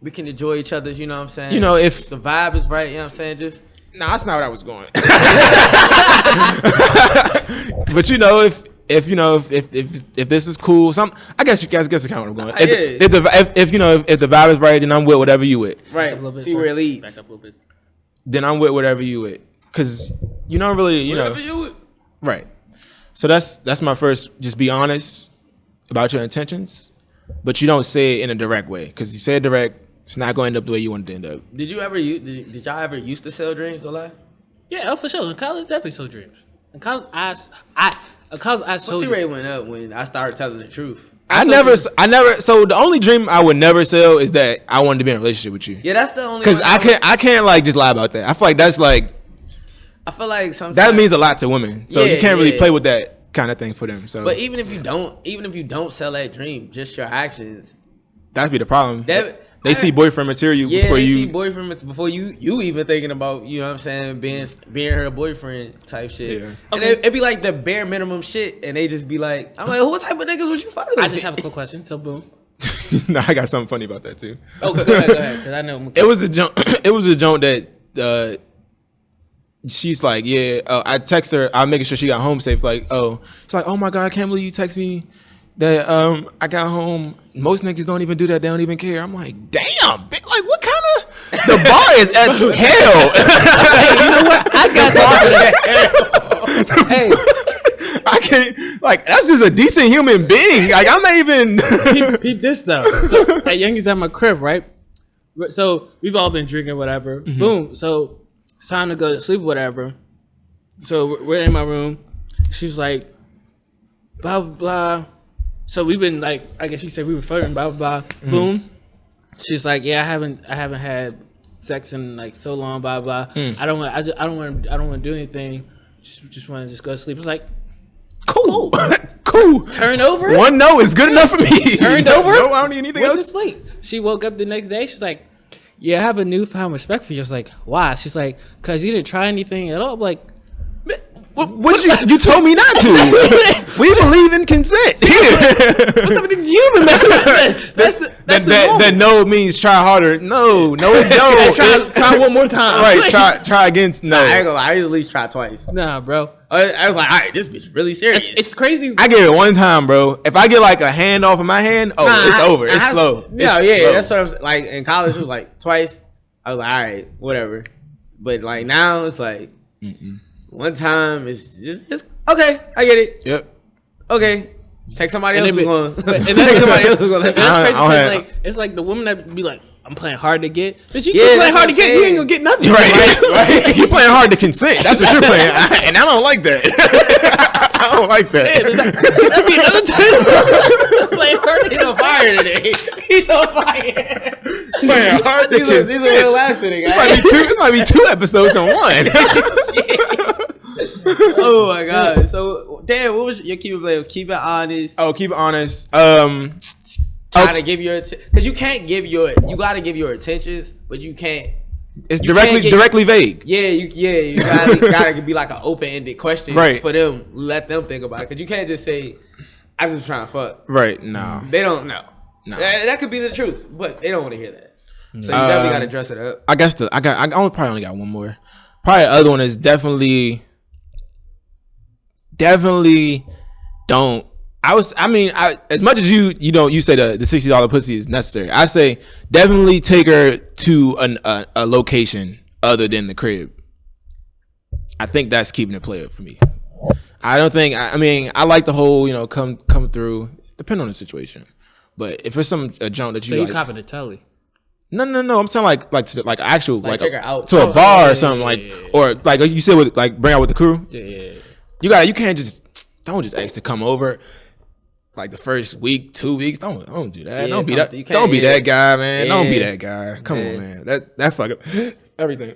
Speaker 1: We can enjoy each other's, you know what I'm saying?
Speaker 2: if
Speaker 1: the vibe is right, you know what I'm saying? Just
Speaker 2: no, that's not what I was going. But if you know if this is cool, I guess you guys kind of where I'm going. If the vibe is right, then I'm with whatever you with.
Speaker 1: Right. See where it leads.
Speaker 3: Back up a little bit.
Speaker 2: Then I'm with whatever you with, because you don't really
Speaker 1: Whatever you with.
Speaker 2: right. So that's my first. Just be honest about your intentions, but you don't say it in a direct way, because you say it direct, it's not going to end up the way you want it to end up.
Speaker 1: Did y'all ever used to sell dreams or lie?
Speaker 3: Yeah, oh, for sure. In college, definitely sold dreams. In college, I sold
Speaker 1: Pussy rate went up when I started telling the truth.
Speaker 2: I never. So the only dream I would never sell is that I wanted to be in a relationship with you.
Speaker 1: Yeah, that's the only.
Speaker 2: Because I can't like just lie about that. I feel like that's like.
Speaker 1: I feel like sometimes
Speaker 2: that means a lot to women. So
Speaker 1: Yeah,
Speaker 2: you can't really
Speaker 1: yeah.
Speaker 2: play with that kind of thing for them. So,
Speaker 1: But even if you don't sell that dream, just your actions.
Speaker 2: that'd be the problem. They see boyfriend material
Speaker 1: Yeah,
Speaker 2: before
Speaker 1: they
Speaker 2: you.
Speaker 1: see boyfriend before you even thinking about, you know what I'm saying, being her boyfriend type shit.
Speaker 2: Yeah.
Speaker 1: And it'd be like the bare minimum shit, and they just be like, I'm like, what type of niggas would you fuck?
Speaker 3: I just have a quick question. So boom.
Speaker 2: No, I got something funny about that too.
Speaker 3: Oh, go ahead. Because I know.
Speaker 2: It was a joke. It was a joke that she's like, yeah. I text her. I'm making sure she got home safe. Like, she's like, oh my god, I can't believe you text me that I got home. Most niggas don't even do that. They don't even care. I'm like, damn, like what kind of the bar is at hell.
Speaker 3: Hey, you know what? I got something. Hey,
Speaker 2: I can't, like, that's just a decent human being. Like, I'm not even.
Speaker 3: peep this though. So at Youngie's at my crib, right? So we've all been drinking, whatever.
Speaker 2: Mm-hmm.
Speaker 3: Boom. So it's time to go to sleep, whatever. So we're in my room. She's like, blah blah blah. So we've been like, I guess you said we were flirting, blah blah blah.
Speaker 2: Mm-hmm.
Speaker 3: Boom. She's like, yeah, I haven't had sex in like so long, blah blah. I don't want to do anything. Just want to just go to sleep. It's like,
Speaker 2: Cool. Cool.
Speaker 3: turn over.
Speaker 2: One no is good enough for me.
Speaker 3: Turned over.
Speaker 2: No, I don't need anything
Speaker 3: Went to
Speaker 2: else.
Speaker 3: sleep. She woke up the next day. She's like, yeah, I have a newfound respect for you. I was like, why? She's like, because you didn't try anything at all. I'm like,
Speaker 2: What you told me not to. We believe in consent.
Speaker 3: what type of things you been messing with? That's the
Speaker 2: that no means try harder. No, it don't.
Speaker 3: try one more time.
Speaker 2: Right, try again. No,
Speaker 1: I ain't gonna lie, I at least tried twice.
Speaker 3: Nah, bro.
Speaker 1: I was like, all right, this bitch really serious.
Speaker 3: It's crazy.
Speaker 2: I get it one time, bro. If I get like a hand off of my hand, it's over. It's slow.
Speaker 1: Yeah,
Speaker 2: It's
Speaker 1: yeah,
Speaker 2: slow.
Speaker 1: that's what I'm saying. Like in college, it was like twice. I was like, all right, whatever. But like now, it's like one time. It's just okay. I get it.
Speaker 2: Yep.
Speaker 1: Okay, take somebody else who's going.
Speaker 3: And
Speaker 1: Take
Speaker 3: then
Speaker 1: somebody else who's going.
Speaker 3: that's
Speaker 2: I
Speaker 3: crazy.
Speaker 2: don't
Speaker 3: 'Cause,
Speaker 2: have-
Speaker 3: like, it's like the woman that be like, I'm playing hard to get. But you
Speaker 1: Yeah,
Speaker 3: keep playing
Speaker 1: that's
Speaker 3: hard
Speaker 1: what
Speaker 3: to
Speaker 1: I'm
Speaker 3: get, you
Speaker 1: saying.
Speaker 3: ain't gonna get nothing.
Speaker 2: Right. You're playing hard to consent. That's what you're playing, and I don't like that. I don't like that.
Speaker 3: That'd be another time. Playing hard to
Speaker 1: He's on fire today.
Speaker 3: He's on fire.
Speaker 2: Playing hard to consent.
Speaker 1: These are real last today, guys.
Speaker 2: It might be two episodes in one.
Speaker 1: Oh my god! So damn, what was your keep it play? Was keep it honest.
Speaker 2: Oh, keep it honest.
Speaker 1: Try to give your because you can't give your you gotta give your intentions, but you can't.
Speaker 2: It's
Speaker 1: You can't get-
Speaker 2: directly vague.
Speaker 1: You gotta be like an open ended question
Speaker 2: Right.
Speaker 1: for them. Let them think about it because you can't just say, "I just trying to fuck."
Speaker 2: Right. No.
Speaker 1: They don't know.
Speaker 2: No.
Speaker 1: That could be the truth, but they don't want to hear that. So you definitely gotta dress it up.
Speaker 2: I guess I probably only got one more. Probably the other one is definitely don't. As much as you say the $60 pussy is necessary. I say definitely take her to a location other than the crib. I think that's keeping it player for me. I don't think. I like the whole come through. Depending on the situation, but if it's a junk that you
Speaker 3: So you
Speaker 2: like,
Speaker 3: copping a telly.
Speaker 2: No. I'm saying like actual
Speaker 1: Like take her out.
Speaker 2: to a bar
Speaker 3: yeah,
Speaker 2: or something
Speaker 3: yeah.
Speaker 2: or like you said with like bring out with the crew.
Speaker 3: Yeah.
Speaker 2: You can't just don't just ask to come over like the first week, 2 weeks. Don't do that.
Speaker 1: Yeah,
Speaker 2: Don't be
Speaker 1: you
Speaker 2: that.
Speaker 1: can't-
Speaker 2: Don't be that guy, man.
Speaker 1: Yeah.
Speaker 2: Don't be that guy. Come
Speaker 1: Yeah.
Speaker 2: on, man. That fuck up everything.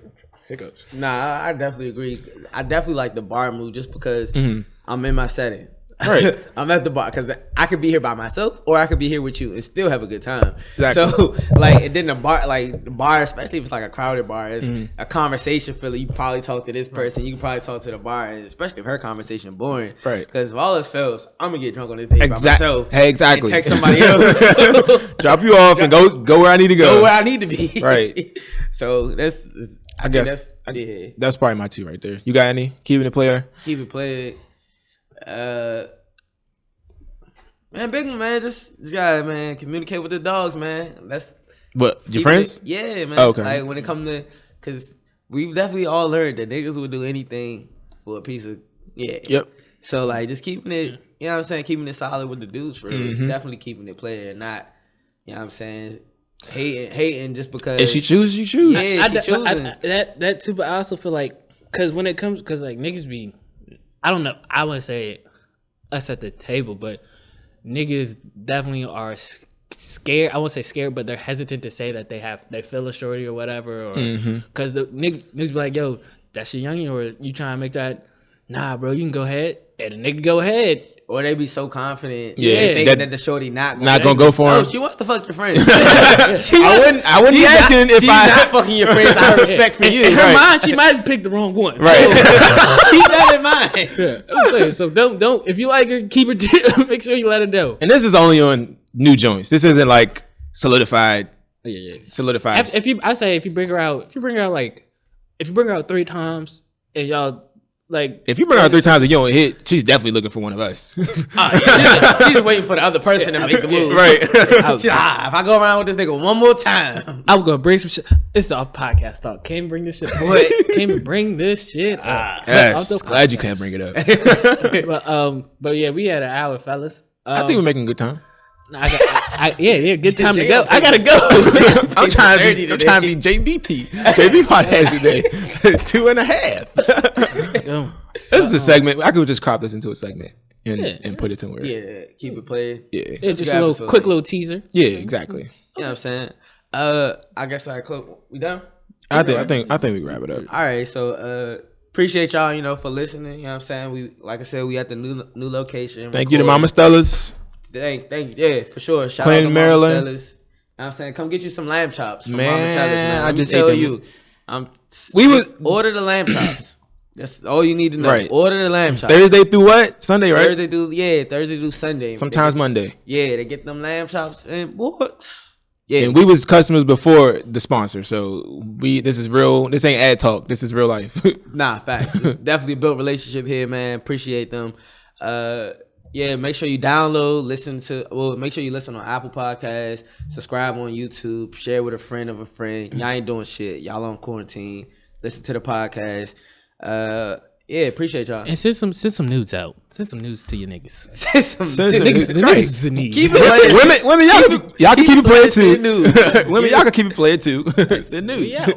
Speaker 2: Hiccups.
Speaker 1: Nah, I definitely agree. I definitely like the bar move just because I'm in my setting.
Speaker 2: Right.
Speaker 1: I'm at the bar because I could be here by myself or I could be here with you and still have a good time.
Speaker 2: Exactly.
Speaker 1: So like, and then the bar, especially if it's like a crowded bar, it's a conversation filler. You probably talk to this person. You can probably talk to the bar, and especially if her conversation boring.
Speaker 2: Right.
Speaker 1: Because if all else fails, I'm gonna get drunk on this thing by myself.
Speaker 2: Hey, exactly.
Speaker 1: And text somebody else.
Speaker 2: Drop you off and go where I need to go.
Speaker 1: Go where I need to be.
Speaker 2: Right.
Speaker 1: So I
Speaker 2: guess
Speaker 1: yeah.
Speaker 2: that's probably my two right there. You got any? Keeping it player.
Speaker 1: Keep it played. Man, big one, man. Just gotta, man, communicate with the dogs, man. That's
Speaker 2: What, your friends?
Speaker 1: Yeah, man.
Speaker 2: Oh, okay.
Speaker 1: Like when it comes to, cause we've definitely all learned that niggas would do anything for a piece of,
Speaker 2: Yep.
Speaker 1: So like just keeping it, you know what I'm saying, keeping it solid with the dudes for real. It's definitely keeping it player, not, you know what I'm saying, hating just because.
Speaker 2: If she chooses, she chooses.
Speaker 1: Yeah, she choosing.
Speaker 3: That too, but I also feel like because when it comes, because like niggas be, I don't know, I wouldn't say us at the table, but niggas definitely are scared. I won't say scared, but they're hesitant to say that they feel a shorty or whatever, or because the niggas be like, yo, that's your youngin', or you trying to make that? Nah, bro, you can go ahead, and the nigga go ahead.
Speaker 1: Or they be so confident,
Speaker 2: that
Speaker 1: thinking that the shorty not
Speaker 2: gonna go for him.
Speaker 1: No, she wants to fuck your friends.
Speaker 2: I wouldn't be asking if
Speaker 1: she's not fucking your friends out of respect for you.
Speaker 3: In her mind, she might have picked the wrong one.
Speaker 2: Right.
Speaker 3: So,
Speaker 1: Keep that in mind.
Speaker 3: yeah, I'm saying, so don't. If you like her, keep her. Make sure you let her know.
Speaker 2: And this is only on new joints. This isn't like solidified.
Speaker 3: Yeah.
Speaker 2: Solidified.
Speaker 3: If you bring her out 3 times and y'all like,
Speaker 2: If you bring her out 3 times and you don't hit, she's definitely looking for one of us.
Speaker 1: She's waiting for the other person to make the move.
Speaker 2: Right.
Speaker 1: If I go around with this nigga one more time,
Speaker 3: I was gonna bring some shit. This is our podcast talk. Can't bring this shit. Can't bring this shit up.
Speaker 2: Yes. Glad you can't bring it up.
Speaker 3: But yeah, we had an hour, fellas.
Speaker 2: I think we're making good time.
Speaker 3: Good time to go. I gotta go.
Speaker 2: I'm trying to be JBP. JB podcast today. 2.5. This is a segment. I could just crop this into a segment and put it somewhere.
Speaker 1: yeah, keep it playing.
Speaker 2: Yeah.
Speaker 3: It's just a quick little teaser.
Speaker 2: Yeah, exactly.
Speaker 1: You know what I'm saying? I guess we done?
Speaker 2: I think we can wrap it up.
Speaker 1: All right, so appreciate y'all, for listening. You know what I'm saying? Like I said, we at the new location.
Speaker 2: Thank you to Mama Stella's.
Speaker 1: Thank you. Yeah, for sure. Shout
Speaker 2: Clayton,
Speaker 1: out to
Speaker 2: Maryland.
Speaker 1: Mama Stella's. You know what I'm saying? Come get you some lamb chops from
Speaker 2: Man,
Speaker 1: Mama Stella's, man.
Speaker 2: I
Speaker 1: Let me
Speaker 2: just
Speaker 1: tell
Speaker 2: ate
Speaker 1: you.
Speaker 2: them.
Speaker 1: Order the lamb chops. That's all you need to know.
Speaker 2: Right.
Speaker 1: Order the lamb chops.
Speaker 2: Thursday through what? Sunday, right?
Speaker 1: Thursday through Sunday.
Speaker 2: Sometimes Monday.
Speaker 1: Yeah, they get them lamb chops and what? Yeah,
Speaker 2: And we was customers before the sponsor, so this is real. This ain't ad talk. This is real life.
Speaker 1: Nah, facts. It's definitely a built relationship here, man. Appreciate them. Yeah, make sure you download, make sure you listen on Apple Podcasts, subscribe on YouTube, share with a friend of a friend. Y'all ain't doing shit. Y'all on quarantine. Listen to the podcast. Yeah, appreciate y'all.
Speaker 3: And send some nudes out. Send some nudes to your niggas.
Speaker 1: Send some
Speaker 3: Niggas is in need.
Speaker 1: Keep it
Speaker 2: Women, y'all can keep it playing too.
Speaker 1: News.
Speaker 2: Women, y'all can keep it playing too. Send news.
Speaker 3: We out.